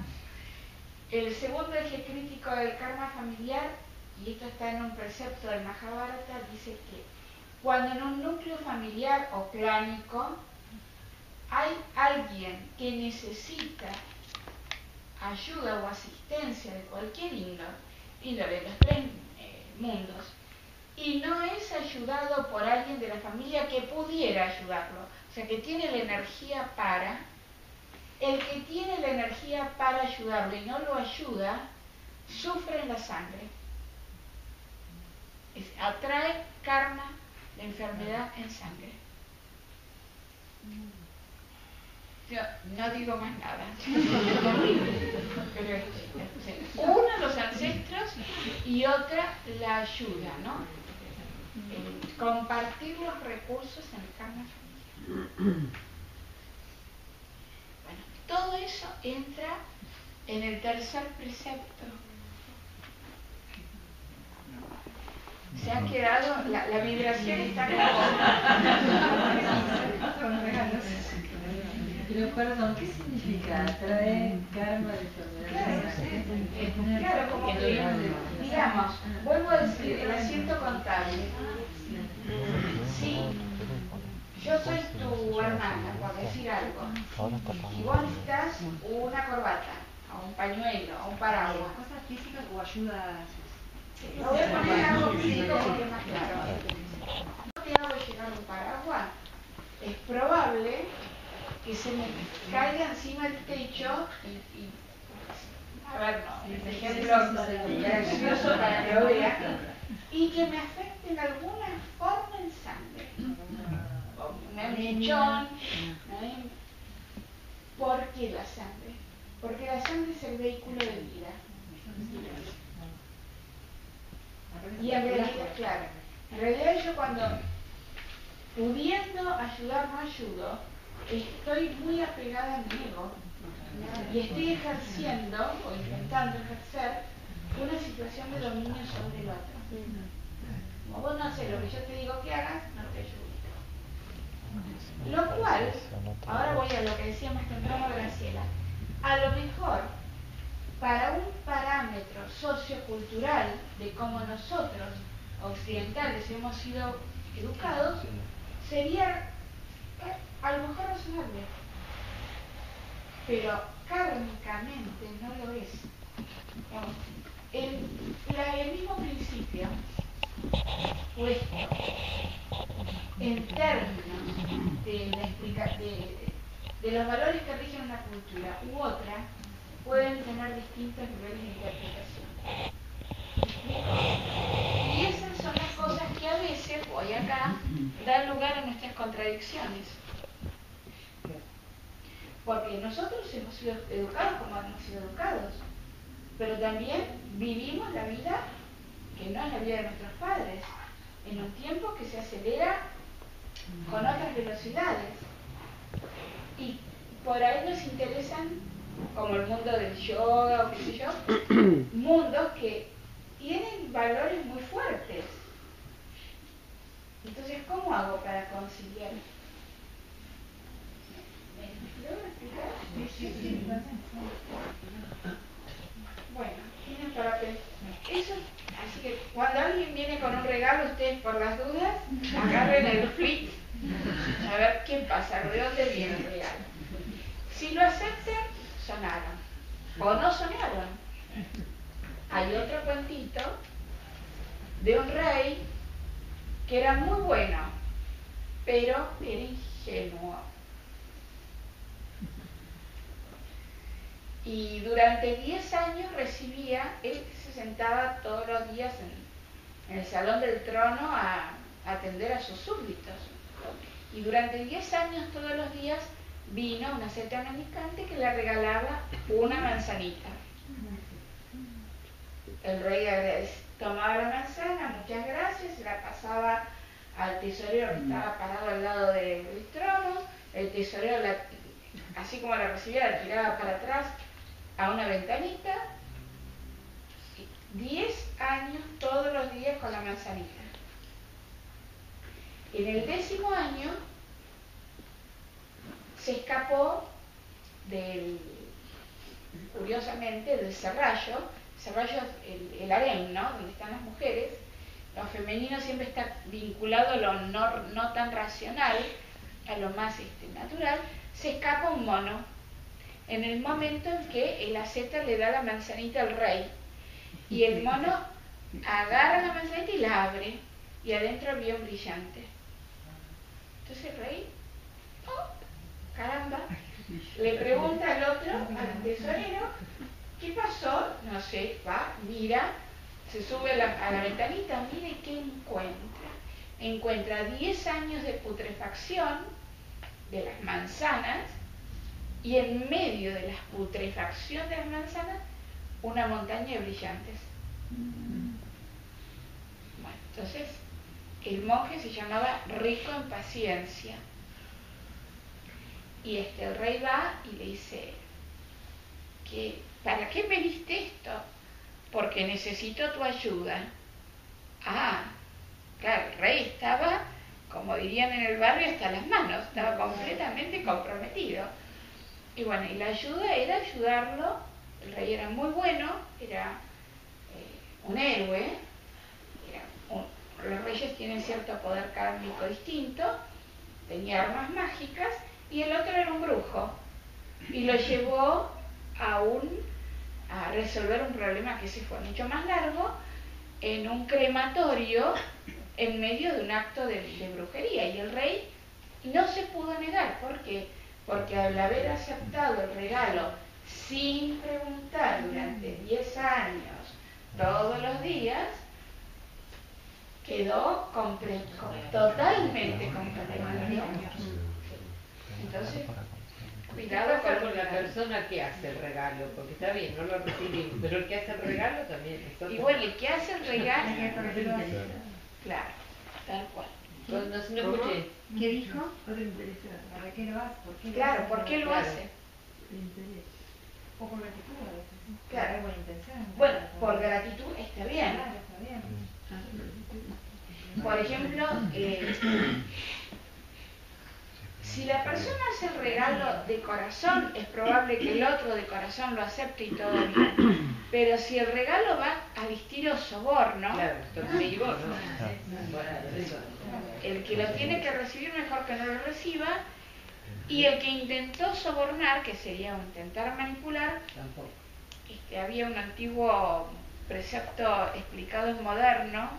el segundo eje crítico del karma familiar, y esto está en un precepto del Mahabharata, dice que cuando en un núcleo familiar o clánico hay alguien que necesita ayuda o asistencia de cualquier índole de los tres mundos, y no es ayudado por alguien de la familia que pudiera ayudarlo, o sea, que tiene la energía para, el que tiene la energía para ayudarlo y no lo ayuda, sufre en la sangre. Atrae karma de enfermedad en sangre. Yo no digo más nada. Pero una, los ancestros, y otra, la ayuda, ¿no? Compartir los recursos en el karma familiar. Bueno, todo eso entra en el tercer precepto. Se ha quedado, la vibración está Pero perdón, ¿qué significa traer karma de enfermedad? Claro, como que, digamos, vuelvo a decir, el asiento contable. Si yo soy tu hermana, por decir algo, y vos necesitas una corbata, o un pañuelo, o un paraguas. ¿Cosas físicas o ayudas? Lo voy a poner en algo físico porque es más claro. Si te hago llegar un paraguas, es probable que se me caiga encima del techo y a ver, no, ejemplo gracioso para que lo vean, y que me afecte en alguna forma en sangre. Un hinchón. ¿Por qué la sangre? Porque la sangre es el vehículo de vida. Y en realidad, claro, en realidad yo cuando pudiendo ayudar no ayudo, estoy muy apegada a mi ego y estoy ejerciendo o intentando ejercer una situación de dominio sobre el otro. Como vos no haces lo que yo te digo que hagas, no te ayudo. Lo cual, ahora voy a lo que decía más temprano Graciela, a lo mejor para un parámetro sociocultural de cómo nosotros occidentales hemos sido educados, sería a lo mejor razonable, pero kármicamente no lo es. Digamos, el mismo principio puesto en términos de los valores que rigen una cultura u otra, pueden tener distintos niveles de interpretación. Y esas son las cosas que a veces voy acá contradicciones. Porque nosotros hemos sido educados como hemos sido educados, pero también vivimos la vida que no es la vida de nuestros padres, en un tiempo que se acelera con otras velocidades. Y por ahí nos interesan, como el mundo del yoga o qué sé yo, mundos que tienen valores muy fuertes. Entonces, ¿cómo hago para conciliar? ¿Me logro explicar? Sí. Bueno, tienen para pensar. Eso, así que cuando alguien viene con un regalo, ustedes por las dudas, agarren el flip, a ver qué pasa, de dónde viene el regalo. Si lo aceptan, sonaron. O no sonaron. Hay otro cuentito de un rey que era muy bueno, pero era ingenuo. Y durante 10 años recibía, él se sentaba todos los días en el salón del trono a atender a sus súbditos. Y durante 10 años, todos los días, vino una seta mendicante que le regalaba una manzanita. El rey tomaba la manzana, muchas gracias, se la pasaba al tesorero que estaba parado al lado del trono. El tesorero, así como la recibía, la tiraba para atrás a una ventanita. 10 años todos los días con la manzanita. En el 10º año se escapó curiosamente del serrallo. El serrallo es el harem, ¿no? Donde están las mujeres. Lo femenino siempre está vinculado a lo no tan racional, a lo más natural. Se escapa un mono en el momento en que el asceta le da la manzanita al rey. Y el mono agarra la manzanita y la abre. Y adentro había un brillante. Entonces el rey, ¡oh, caramba! Le pregunta al otro, al tesorero, ¿qué pasó? No sé, va, mira, se sube a la ventanita, mira y ¿qué encuentra? Encuentra 10 años de putrefacción de las manzanas y en medio de la putrefacción de las manzanas una montaña de brillantes. Bueno, entonces el monje se llamaba Rico en Paciencia. Y el rey va y le dice, ¿para qué me diste esto? Porque necesito tu ayuda. Ah, claro, el rey estaba, como dirían en el barrio, hasta las manos, estaba completamente comprometido. Y bueno, y la ayuda era ayudarlo. El rey era muy bueno, era un héroe. Los reyes tienen cierto poder kármico distinto, tenía armas mágicas, y el otro era un brujo. Y lo llevó a resolver un problema que se fue mucho más largo, en un crematorio, en medio de un acto de brujería. Y el rey no se pudo negar. ¿Por qué? Porque al haber aceptado el regalo sin preguntar durante 10 años, todos los días, quedó totalmente comprometido. Entonces, cuidado con la persona que hace el regalo, porque está bien, no lo recibimos, pero el que hace el regalo también es otro. Y bueno, el que hace el regalo, claro, tal cual. No escuché. ¿Qué dijo? ¿Para qué lo hace? Claro, ¿por qué lo hace? O por gratitud a veces. Claro. Hay buena intención. Bueno, por gratitud está bien. Claro, está bien. Por ejemplo, si la persona hace el regalo de corazón, es probable que el otro de corazón lo acepte y todo bien. Pero si el regalo va al estilo soborno, Claro, extorsivo, ¿no? El que lo tiene que recibir mejor que no lo reciba, y el que intentó sobornar, que sería intentar manipular, Tampoco. había un antiguo precepto explicado en moderno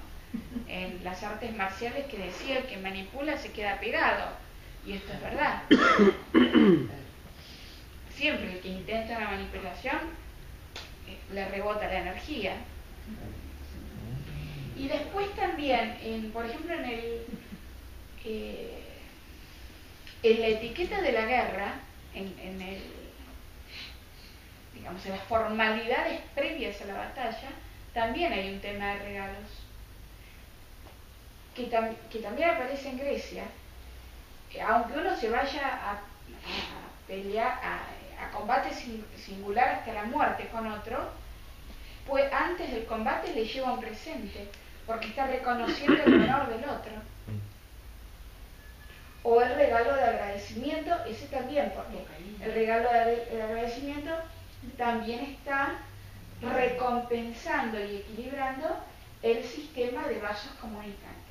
en las artes marciales que decía: el que manipula se queda pegado. Y esto es verdad. Siempre el que intenta la manipulación le rebota la energía. Y después también, por ejemplo, En la etiqueta de la guerra, en digamos, en las formalidades previas a la batalla, también hay un tema de regalos, que también aparece en Grecia. Aunque uno se vaya a pelear, a combate singular hasta la muerte con otro, pues antes del combate le lleva un presente, porque está reconociendo el honor del otro. O el regalo de agradecimiento, ese también, porque el regalo de agradecimiento también está recompensando y equilibrando el sistema de vasos comunicantes.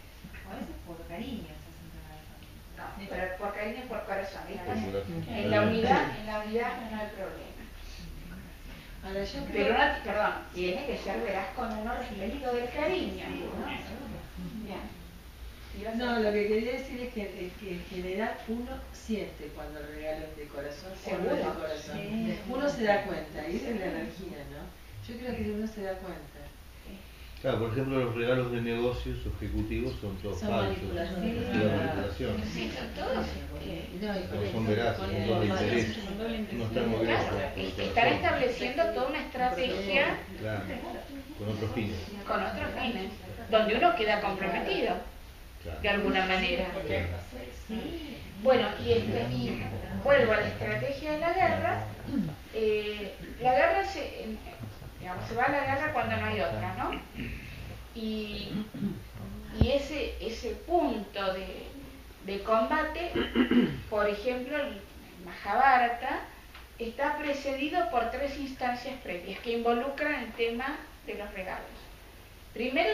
A veces por cariño se hacen regalos. No, pero por cariño y por corazón. En la unidad no hay problema. Ahora yo Pero perdón, tiene que ser veraz con uno respecto del cariño, ¿no? Bien. No, lo que quería decir es que en general uno siente cuando el regalo es de corazón o no es de corazón. Sí. Uno se da cuenta, y esa es la energía, ¿no? Yo creo que uno se da cuenta. Claro, por ejemplo, los regalos de negocios ejecutivos son todos Son falsos. manipulaciones. Es la manipulación. Sí, son todos. No son veraces, son doble interés. No están movidos por Están estableciendo toda una estrategia Claro, con otros fines. con otros fines, donde uno queda comprometido de alguna manera. Bueno, y vuelvo a la estrategia de la guerra. La guerra se va a la guerra cuando no hay otra, ¿no? Y ese punto de combate, por ejemplo, el Mahabharata, está precedido por 3 instancias previas que involucran el tema de los regalos. Primero,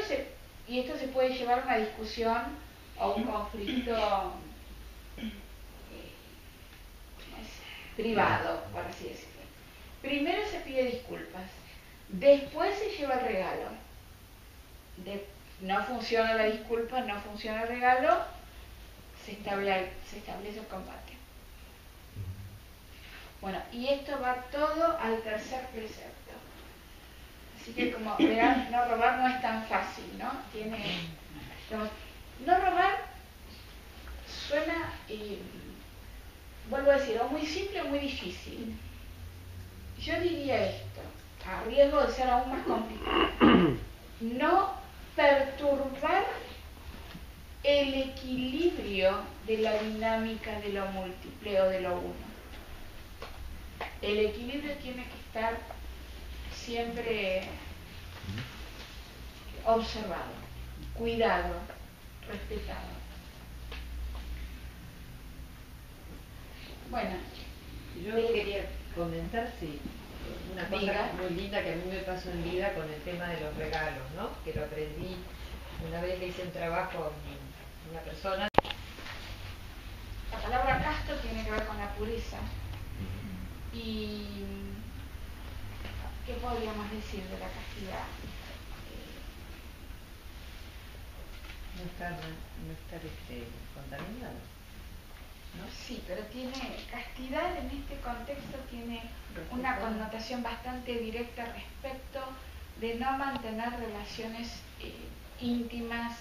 y esto se puede llevar a una discusión o un conflicto privado, por así decirlo. Primero se pide disculpas, después se lleva el regalo. No funciona la disculpa, no funciona el regalo, se establece el combate. Bueno, y esto va todo al tercer precepto. Así que, como verán, no robar no es tan fácil, ¿no? No robar suena, vuelvo a decir, o muy simple o muy difícil. Yo diría esto, a riesgo de ser aún más complicado. No perturbar el equilibrio de la dinámica de lo múltiple o de lo uno. El equilibrio tiene que estar siempre observado, cuidado, respetado. Bueno, yo quería comentar, sí, una cosa muy linda que a mí me pasó en vida con el tema de los regalos, ¿no? Que lo aprendí una vez que hice un trabajo con una persona. La palabra casto tiene que ver con la pureza. ¿Y qué podríamos decir de la castidad? No estar contaminado, ¿no? Sí, pero castidad en este contexto tiene una connotación bastante directa respecto de no mantener relaciones íntimas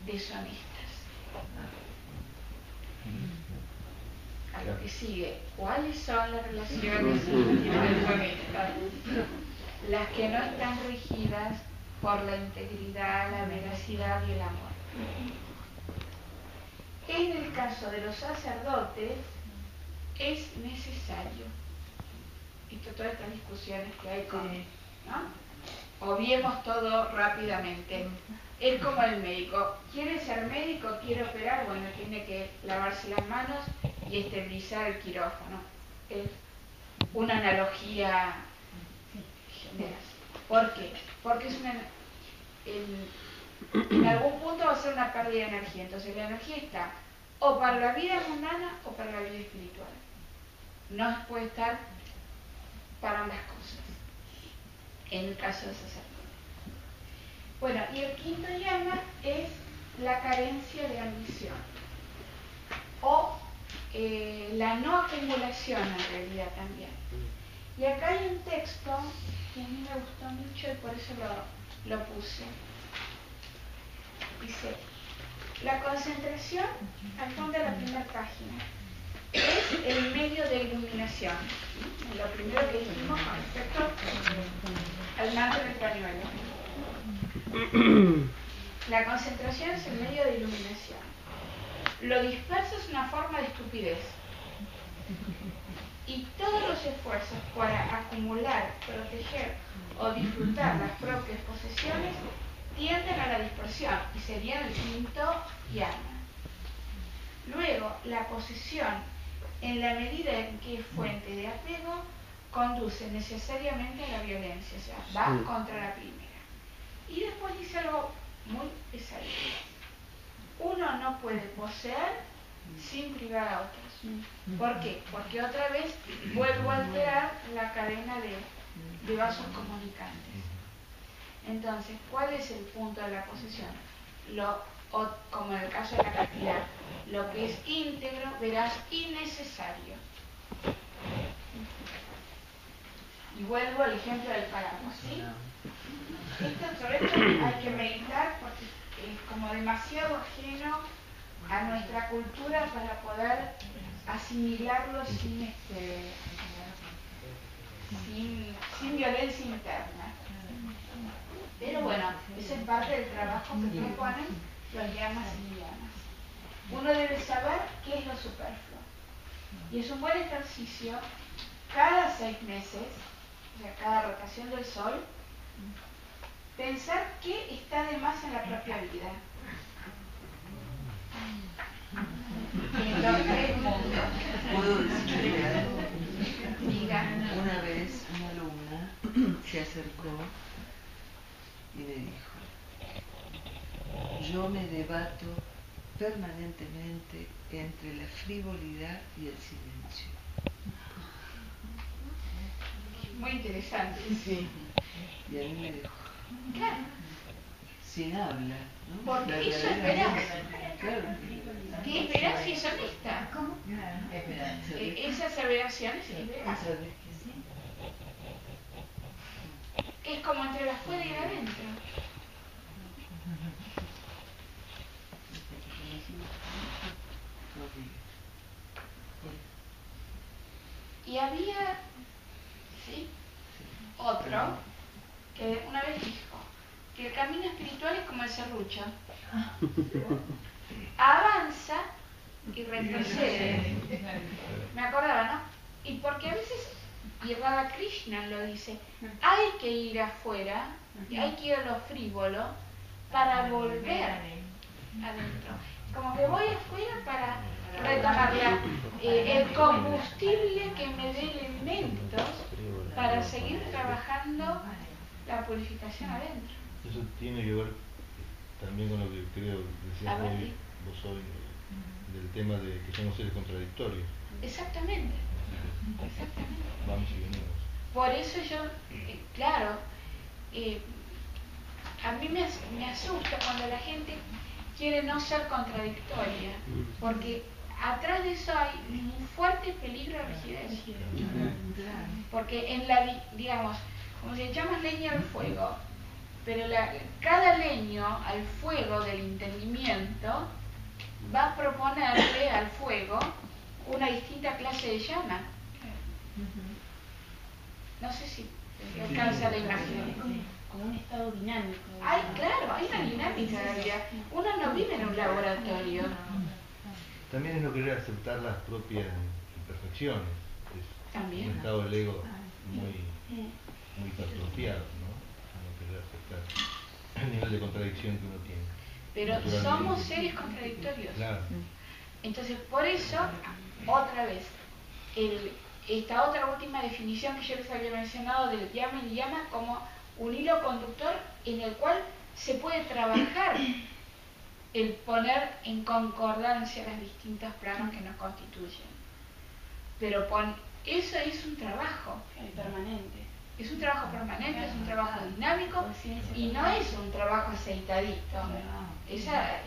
deshonestas. A lo que sigue, ¿cuáles son las relaciones íntimas deshonestas? Las que no están regidas por la integridad, la veracidad y el amor. En el caso de los sacerdotes es necesario, visto todas estas discusiones que hay ¿no? Obviemos todo rápidamente. Es como el médico, ¿quiere ser médico? ¿Quiere operar? Bueno, tiene que lavarse las manos y esterilizar el quirófano. Es una analogía general. ¿Por qué? Porque en algún punto va a ser una pérdida de energía. Entonces la energía está o para la vida mundana o para la vida espiritual. No puede estar para ambas cosas, en el caso de sacerdote. Bueno, y el quinto llama es la carencia de ambición o la no acumulación en realidad también. Y acá hay un texto que a mí me gustó mucho y por eso lo puse. Dice, La concentración, al fondo de la primera página, es el medio de iluminación. Lo primero que dijimos con respecto al manto del pañuelo. La concentración es el medio de iluminación. Lo disperso es una forma de estupidez. Y todos los esfuerzos para acumular, proteger o disfrutar las propias posesiones tienden a la dispersión y serían el quinto yama. Luego, la posesión, en la medida en que es fuente de apego, conduce necesariamente a la violencia, o sea, va contra la primera. Y después dice algo muy pesadito. Uno no puede poseer sin privar a otros. ¿Por qué? Porque otra vez vuelvo a alterar la cadena de vasos comunicantes. Entonces, ¿cuál es el punto de la posesión? Como en el caso de la castidad, lo que es íntegro, veraz y necesario. Y vuelvo al ejemplo del páramo, ¿sí? Sobre esto hay que meditar porque es como demasiado ajeno a nuestra cultura para poder asimilarlo sin violencia interna. Pero bueno, esa es parte del trabajo que proponen los yamas y yamas. Uno debe saber qué es lo superfluo. Y es un buen ejercicio cada 6 meses, o sea, cada rotación del sol, pensar qué está de más en la propia vida. ¿Puedo decirle algo? Diga. Una vez una alumna se acercó y me dijo: yo me debato permanentemente entre la frivolidad y el silencio. Muy interesante. Sí. Y a mí me dejó. Claro. Sin habla, ¿no? Porque eso es veraz. Claro. Que es veraz y es honesta. ¿Cómo? Es veraz. Esa aseveración es veraz. ¿Sabes que sí? Es como entre la afuera y la adentro. Y había, ¿sí?, otro que una vez dijo que el camino espiritual es como el serrucho. Avanza y retrocede. Me acordaba, ¿no? Y porque a veces, y Radha Krishnan lo dice, hay que ir afuera, hay que ir a lo frívolo para volver adentro. Como que voy afuera para retomar el combustible que me dé elementos para seguir trabajando la purificación adentro. Eso tiene que ver también con lo que creo decías vos hoy, del tema de que somos seres contradictorios. Exactamente. Exactamente. Vamos y venimos. Por eso yo, claro, a mí me asusta cuando la gente quiere no ser contradictoria, porque atrás de eso hay un fuerte peligro de rigidez. Porque en la, digamos, como si echamos leña al fuego, pero cada leño al fuego del entendimiento va a proponerle al fuego una distinta clase de llama. No sé si alcanza la imagen. Como un estado dinámico. Claro, hay una dinámica en la vida. Uno no vive en un laboratorio. También es no querer aceptar las propias imperfecciones. Es También. un estado del ego muy hipertrofiado, ¿no? No querer aceptar el nivel de contradicción que uno tiene. Pero somos seres contradictorios. Claro. Entonces, por eso, otra vez, esta otra última definición que yo les había mencionado del yama y yama como un hilo conductor en el cual se puede trabajar el poner en concordancia los distintos planos que nos constituyen. Pero eso es un trabajo Permanente. Es un trabajo permanente, es un trabajo dinámico y no es un trabajo aceitadito. Esa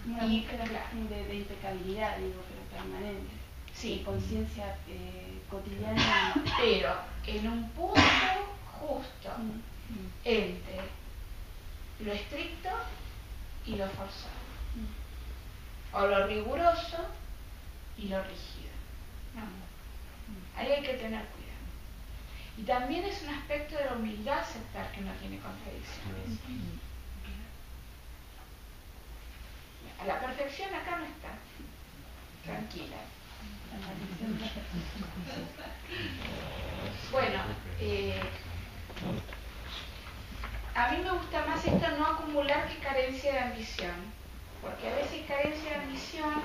Una búsqueda de impecabilidad, digo, pero permanente. Sí. Conciencia cotidiana. Pero en un punto justo entre lo estricto y lo forzado, o lo riguroso y lo rígido. No. Ahí hay que tener cuidado. Y también es un aspecto de la humildad aceptar que no tiene contradicciones. La perfección acá no está. Tranquila. Bueno, a mí me gusta más esto, no acumular, que carencia de ambición, porque a veces carencia de ambición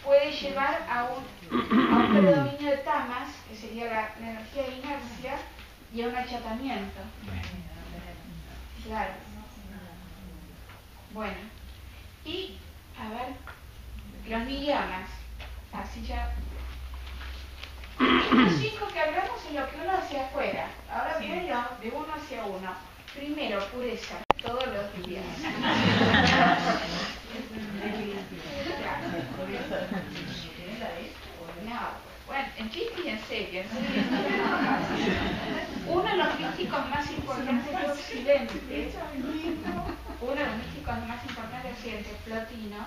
puede llevar a un predominio de tamas, que sería la energía de inercia, y a un achatamiento. Claro. Bueno, y a ver, los niyamas, así ya. Los 5 que hablamos es lo que uno hacia afuera. Ahora viene lo de uno hacia uno. Primero, pureza, todos los días. No, bueno, fíjense. Uno de los místicos más importantes de Occidente, Plotino,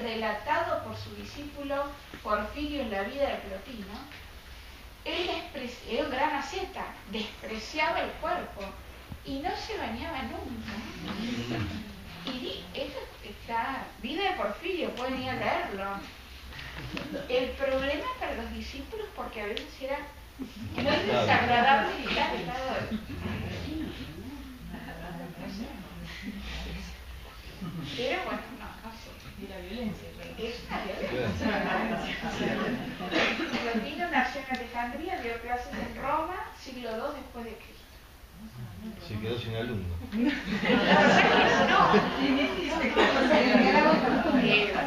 relatado por su discípulo Porfirio en la vida de Plotino, él era un gran asceta, despreciaba el cuerpo y no se bañaba nunca. Y esto está, vida de Porfirio, pueden ir a leerlo. El problema para los discípulos, porque a veces era muy desagradable y tentador. Pero bueno, no sé. Y la violencia. Es una violencia. Plotino nació en Alejandría, dio clases en Roma, siglo II después de Cristo. Se quedó sin alumno.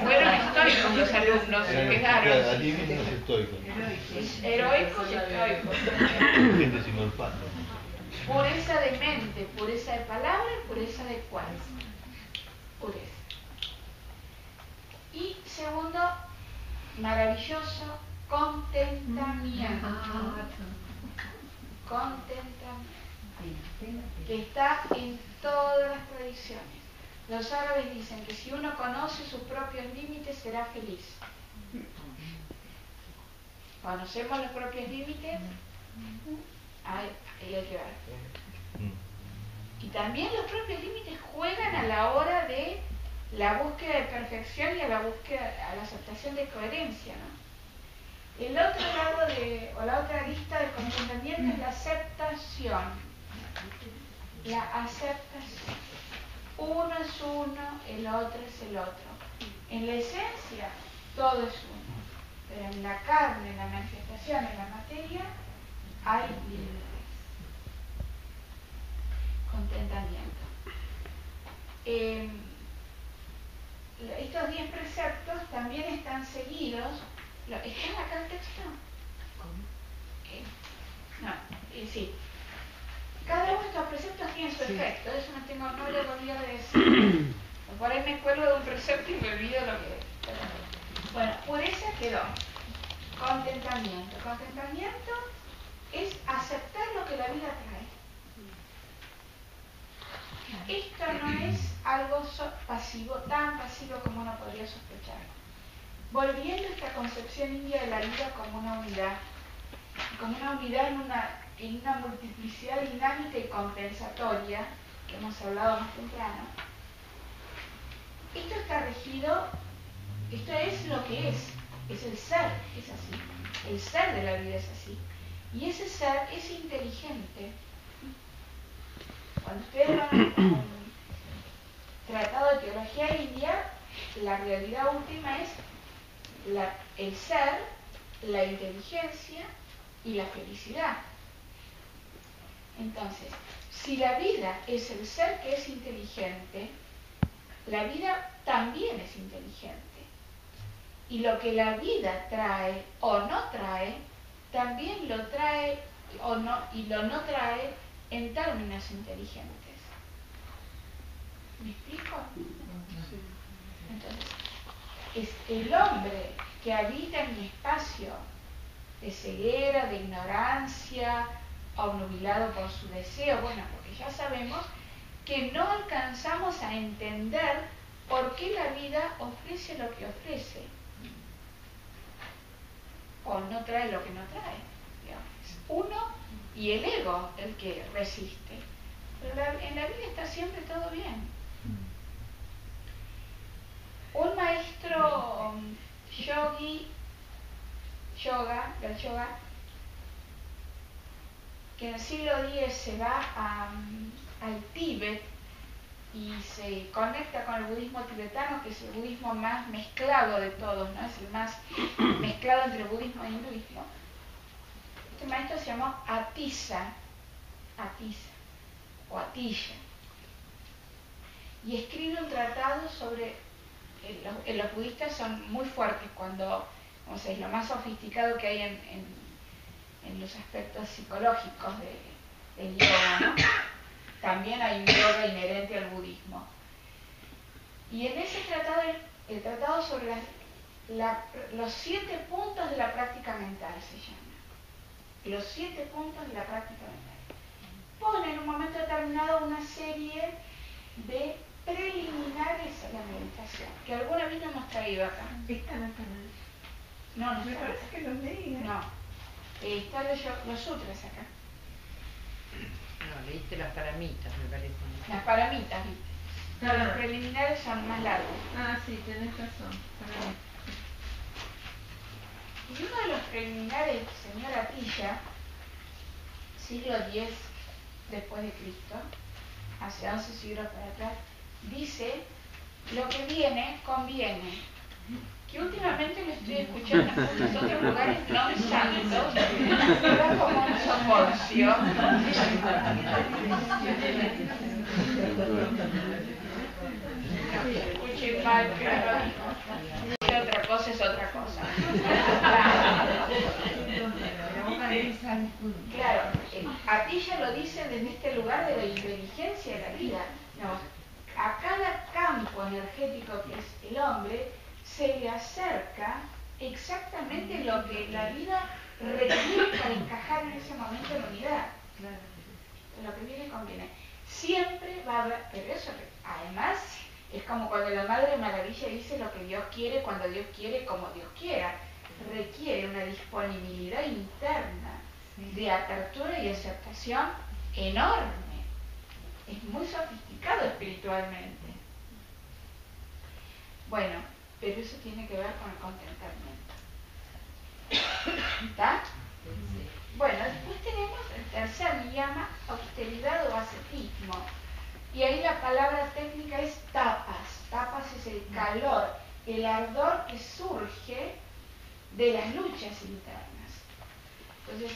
Fueron estoicos los alumnos, se quedaron. Allí vienen los estoicos. Heroicos y estoicos. Gente sin olfato. Pureza de mente, pureza de palabra y pureza de cuerpo. Pureza. Y segundo, maravilloso, contentamiento. Contentamiento. Que está en todas las tradiciones. Los árabes dicen que si uno conoce sus propios límites será feliz. ¿Conocemos los propios límites? Ahí hay que ver. Y también los propios límites juegan a la hora de la búsqueda de perfección y a la búsqueda, a la aceptación de coherencia, ¿no? El otro lado o la otra lista de contentamiento es la aceptación. La aceptación. Uno es uno, el otro es el otro. En la esencia, todo es uno. Pero en la carne, en la manifestación, en la materia, hay límites. Contentamiento. Estos 10 preceptos también están seguidos. ¿Están acá el texto? Sí. Cada uno de estos preceptos tiene su efecto, eso no lo olvido de decir. Por ahí me cuelgo de un precepto y me olvido lo que es. Bueno, pureza quedó. Contentamiento. Contentamiento es aceptar lo que la vida trae. Esto no es algo pasivo, tan pasivo como uno podría sospechar. Volviendo a esta concepción india de la vida como una unidad en una multiplicidad dinámica y compensatoria, que hemos hablado más temprano, esto está regido, esto es lo que es el ser, es así, el ser de la vida es así, y ese ser es inteligente. Cuando ustedes van a un tratado de teología india, la realidad última es el ser, la inteligencia y la felicidad. Entonces, si la vida es el ser que es inteligente, la vida también es inteligente. Y lo que la vida trae o no trae, también lo trae o no, y lo no trae en términos inteligentes. ¿Me explico? Entonces, es el hombre que habita en mi espacio de ceguera, de ignorancia, obnubilado por su deseo, bueno, porque ya sabemos que no alcanzamos a entender por qué la vida ofrece lo que ofrece o no trae lo que no trae, digamos. Uno y el ego el que resiste, pero en la vida está siempre todo bien. Un maestro del yoga, que en el siglo X se va al Tíbet y se conecta con el budismo tibetano, que es el budismo más mezclado de todos, ¿no? Es el más mezclado entre budismo e hinduismo. Este maestro se llamó Atisa o Atisha, y escribe un tratado sobre los budistas son muy fuertes cuando, o sea, es lo más sofisticado que hay en los aspectos psicológicos del yoga, ¿no? También hay un yoga inherente al budismo. Y en ese tratado, el tratado sobre los 7 puntos de la práctica mental se llama. Los 7 puntos de la práctica mental. Pone en un momento determinado una serie de preliminares a la meditación, que alguna vez lo hemos traído acá. ¿Están acá? No, no Me está. parece que los leí. No. Están los sutras acá. No, leíste las paramitas, me parece. Las paramitas, ¿viste? No, los preliminares son más largos. Ah, sí, tenés razón. Y uno de los preliminares, señor Atilla, siglo X después de Cristo, hace 11 siglos para atrás, dice: lo que viene conviene. Que últimamente lo estoy escuchando en muchos otros lugares no santos, era como un soponcio. Escuché mal, pero no dijo. Y otra cosa es otra cosa. Claro, Atilla lo dice desde este lugar de la inteligencia de la vida. No, a cada campo energético que es el hombre se le acerca exactamente lo que la vida requiere para encajar en ese momento en la unidad. Lo que viene conviene. Siempre va a haber, pero eso además es como cuando la Madre Maravilla dice lo que Dios quiere, cuando Dios quiere, como Dios quiera. Requiere una disponibilidad interna de apertura y aceptación enorme. Es muy sofisticado espiritualmente. Bueno, pero eso tiene que ver con el contentamiento. ¿Está? Bueno, después tenemos el tercer niyama, austeridad o ascetismo. Y ahí la palabra técnica es tapas. Tapas es el calor, el ardor que surge de las luchas internas. Entonces,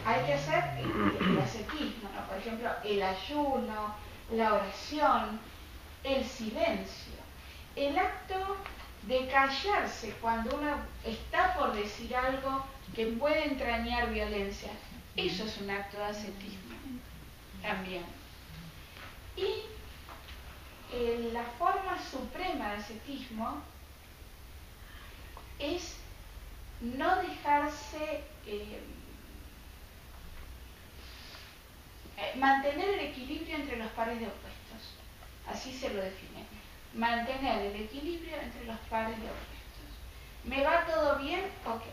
hay que hacer el ascetismo, ¿no? Por ejemplo, el ayuno, la oración, el silencio, el acto de callarse cuando uno está por decir algo que puede entrañar violencia. Eso es un acto de ascetismo también. Y la forma suprema de ascetismo es no dejarse mantener el equilibrio entre los pares de opuestos. Así se lo define. Mantener el equilibrio entre los pares de opuestos. ¿Me va todo bien? Ok.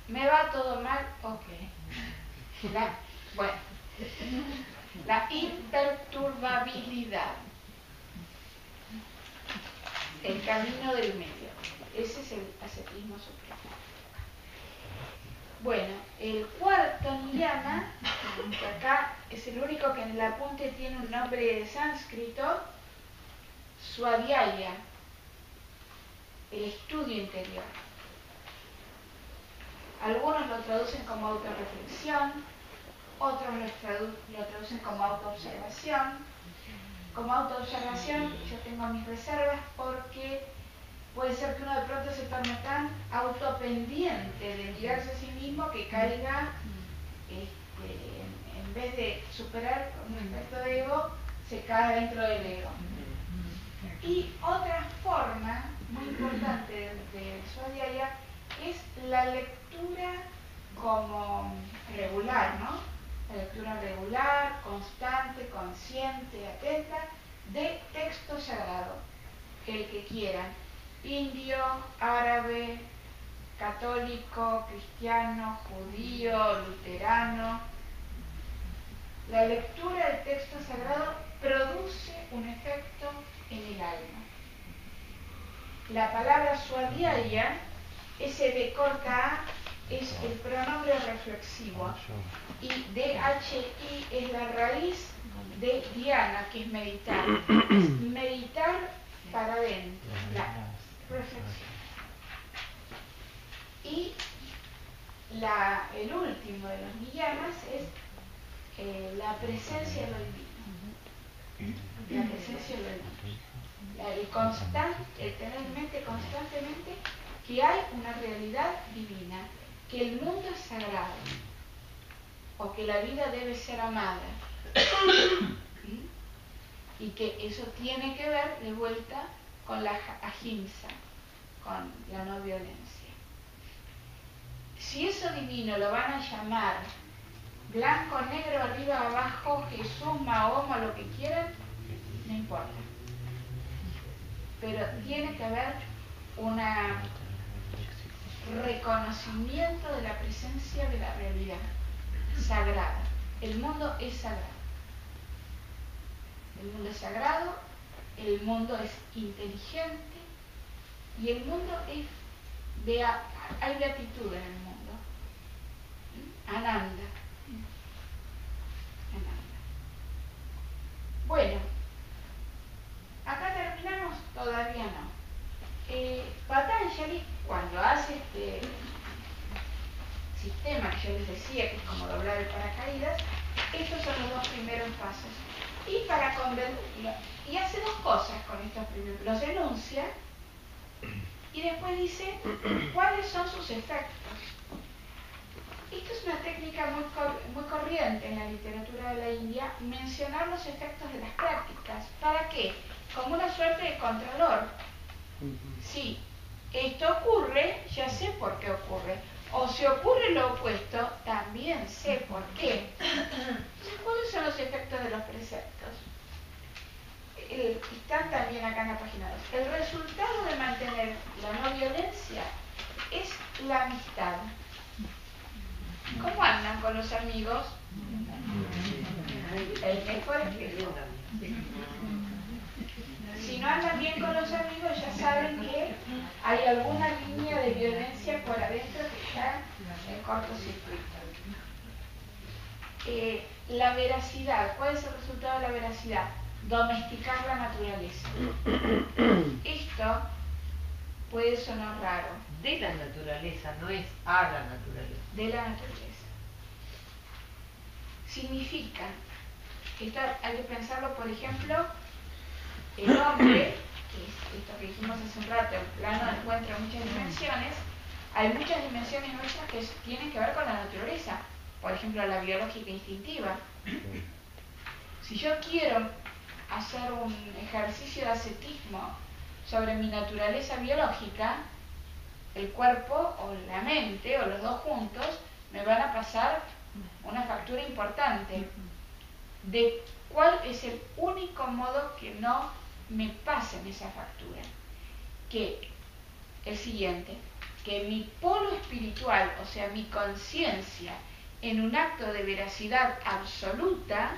¿Me va todo mal? Ok. Bueno, la imperturbabilidad. El camino del medio. Ese es el ascetismo supremo. Bueno, el cuarto niyama, que acá es el único que en el apunte tiene un nombre sánscrito, Swadhyaya, el estudio interior. Algunos lo traducen como autorreflexión, otros lo traducen como autoobservación. Como autoobservación yo tengo mis reservas porque puede ser que uno de pronto se torne tan autopendiente de mirarse a sí mismo que caiga, en vez de superar un aspecto de ego, se cae dentro del ego. Y otra forma muy importante de Swadhyaya es la lectura como regular, ¿no? la lectura regular, constante, consciente, atenta, de texto sagrado, el que quieran, indio, árabe, católico, cristiano, judío, luterano. La lectura del texto sagrado produce un efecto en el alma. La palabra suadiaya, ese de corta A, es el pronombre reflexivo y DHI es la raíz de Diana, que es meditar. Es meditar para adentro, la reflexión. Y el último de los niyamas es la presencia de lo divino. La presencia de lo divino. El tener en mente constantemente que hay una realidad divina, que el mundo es sagrado, o que la vida debe ser amada. Y que eso tiene que ver de vuelta con la ahimsa, con la no violencia. Si eso divino lo van a llamar blanco, negro, arriba, abajo, Jesús, Mahoma, lo que quieran, no importa. Pero tiene que haber un reconocimiento de la presencia de la realidad sagrada. El mundo es sagrado. El mundo es sagrado, el mundo es inteligente y el mundo es hay beatitud en el mundo. Ananda. Bueno, acá terminamos, todavía no. Patanjali, cuando hace este sistema que yo les decía, que es como doblar el paracaídas, estos son los dos primeros pasos. Y para convertirlo, y hace dos cosas con estos primeros, los enuncia y después dice cuáles son sus efectos. Esto es una técnica muy corriente en la literatura de la India, mencionar los efectos de las prácticas. ¿Para qué? Como una suerte de contralor. Si esto ocurre, ya sé por qué ocurre. O si ocurre lo opuesto, también sé por qué. Entonces, ¿cuáles son los efectos de los preceptos? Están también acá en la página 2. El resultado de mantener la no violencia es la amistad. ¿Cómo andan con los amigos? El mejor espejo. Si no andan bien con los amigos, ya saben que hay alguna línea de violencia por adentro que está en cortocircuito. La veracidad. ¿Cuál es el resultado de la veracidad? Domesticar la naturaleza. Esto puede sonar raro. De la naturaleza, no es a la naturaleza. De la naturaleza. Significa que esto hay que pensarlo, por ejemplo, el hombre, que es esto que dijimos hace un rato, el plano de encuentro en muchas dimensiones. Hay muchas dimensiones nuestras que tienen que ver con la naturaleza. Por ejemplo, la biológica instintiva. Si yo quiero hacer un ejercicio de ascetismo sobre mi naturaleza biológica, el cuerpo o la mente o los dos juntos me van a pasar una factura importante de cuál es el único modo que no me pasen esa factura, que el siguiente, que mi polo espiritual, o sea mi conciencia, en un acto de veracidad absoluta,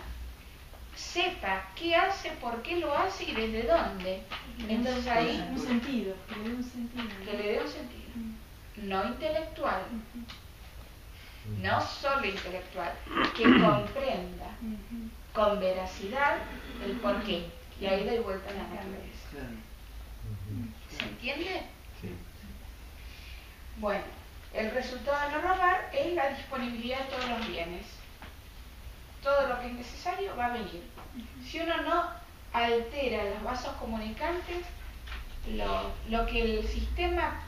sepa qué hace, por qué lo hace y desde dónde. Entonces ahí un sentido, que le dé un sentido. Que le dé un sentido. No intelectual. No solo intelectual. Que comprenda con veracidad el por qué. Y ahí doy vuelta a la naturaleza. ¿Se entiende? Sí. Bueno, el resultado de no robar es la disponibilidad de todos los bienes. Todo lo que es necesario va a venir. Si uno no altera los vasos comunicantes, lo que el sistema,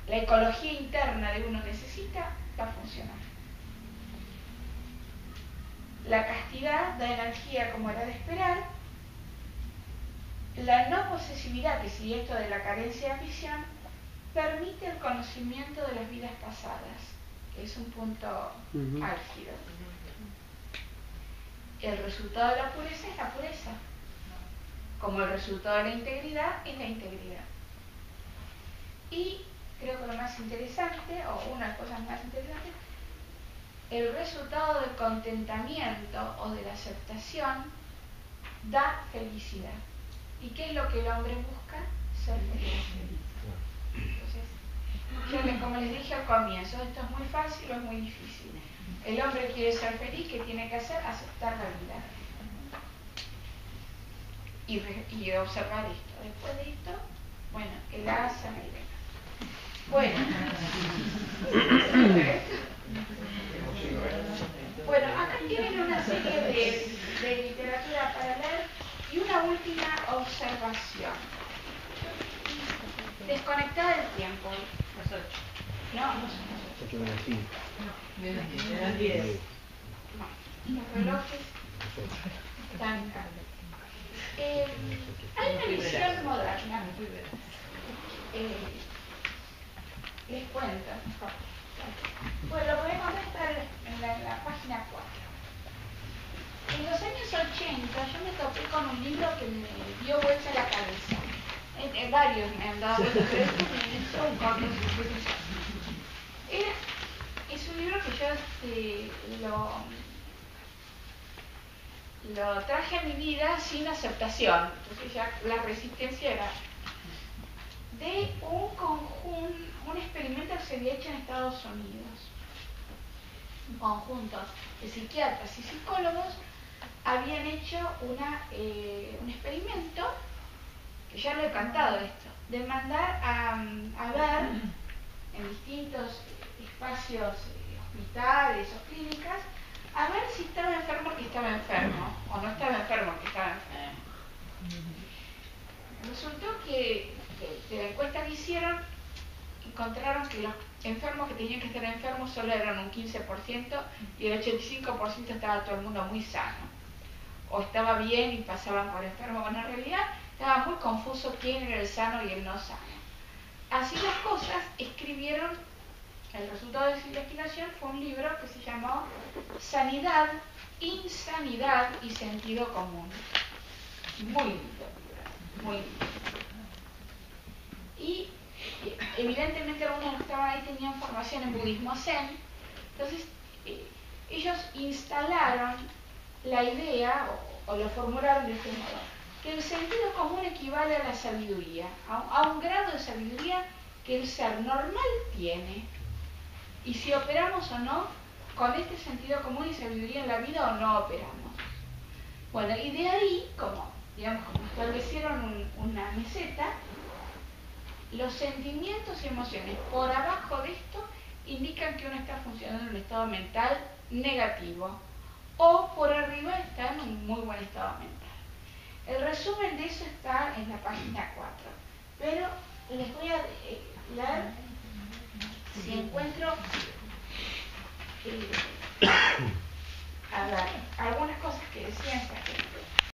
la ecología interna de uno necesita, va a funcionar. La castidad da energía como era de esperar. La no posesividad, que sigue esto de la carencia de ambición, permite el conocimiento de las vidas pasadas. es un punto álgido. El resultado de la pureza es la pureza, como el resultado de la integridad es la integridad. Y creo que lo más interesante, o una de las cosas más interesantes, el resultado del contentamiento o de la aceptación da felicidad. ¿Y qué es lo que el hombre busca? Ser feliz. Entonces, como les dije al comienzo, esto es muy fácil o es muy difícil. El hombre quiere ser feliz, ¿qué tiene que hacer? Aceptar la vida. Y observar esto. Después de esto, bueno, el asa y demás. Bueno. Bueno, acá tienen una serie de literatura para leer y una última observación. Desconectada del tiempo. Las 8. No, no son las 8. 8 menos 5. Menos 10. No, los relojes están acá. Hay una visión moderna. Les cuento. Bueno, lo podemos ver en la página 4. En los años 80 yo me topé con un libro que me dio vuelta la cabeza. Varios me han dado vuelta, pero esto me hizo un corto. Es un libro que yo lo traje a mi vida sin aceptación. Entonces ya la resistencia era de un experimento que se había hecho en Estados Unidos. Un conjunto de psiquiatras y psicólogos habían hecho un experimento, que ya lo he contado esto, de mandar a ver en distintos espacios hospitales o clínicas, a ver si estaba enfermo el que estaba enfermo, o no estaba enfermo el que estaba enfermo. Resultó que de la encuesta que hicieron, encontraron que los enfermos que tenían que estar enfermos solo eran un 15% y el 85% estaba todo el mundo muy sano. O estaba bien y pasaban por enfermo. Bueno, en realidad estaba muy confuso quién era el sano y el no sano. Así las cosas, escribieron, el resultado de su investigación fue un libro que se llamó Sanidad, Insanidad y Sentido Común. Muy lindo libro, muy lindo. Y evidentemente algunos de los que estaban ahí tenían formación en budismo zen. Entonces ellos instalaron la idea, o lo formularon de este modo, que el sentido común equivale a la sabiduría, a un grado de sabiduría que el ser normal tiene, y si operamos o no con este sentido común y sabiduría en la vida o no operamos. Bueno, y de ahí, como establecieron una meseta, los sentimientos y emociones por abajo de esto indican que uno está funcionando en un estado mental negativo, o por arriba está en un muy buen estado mental. El resumen de eso está en la página 4, pero les voy a leer si encuentro a ver, algunas cosas que decía esta gente.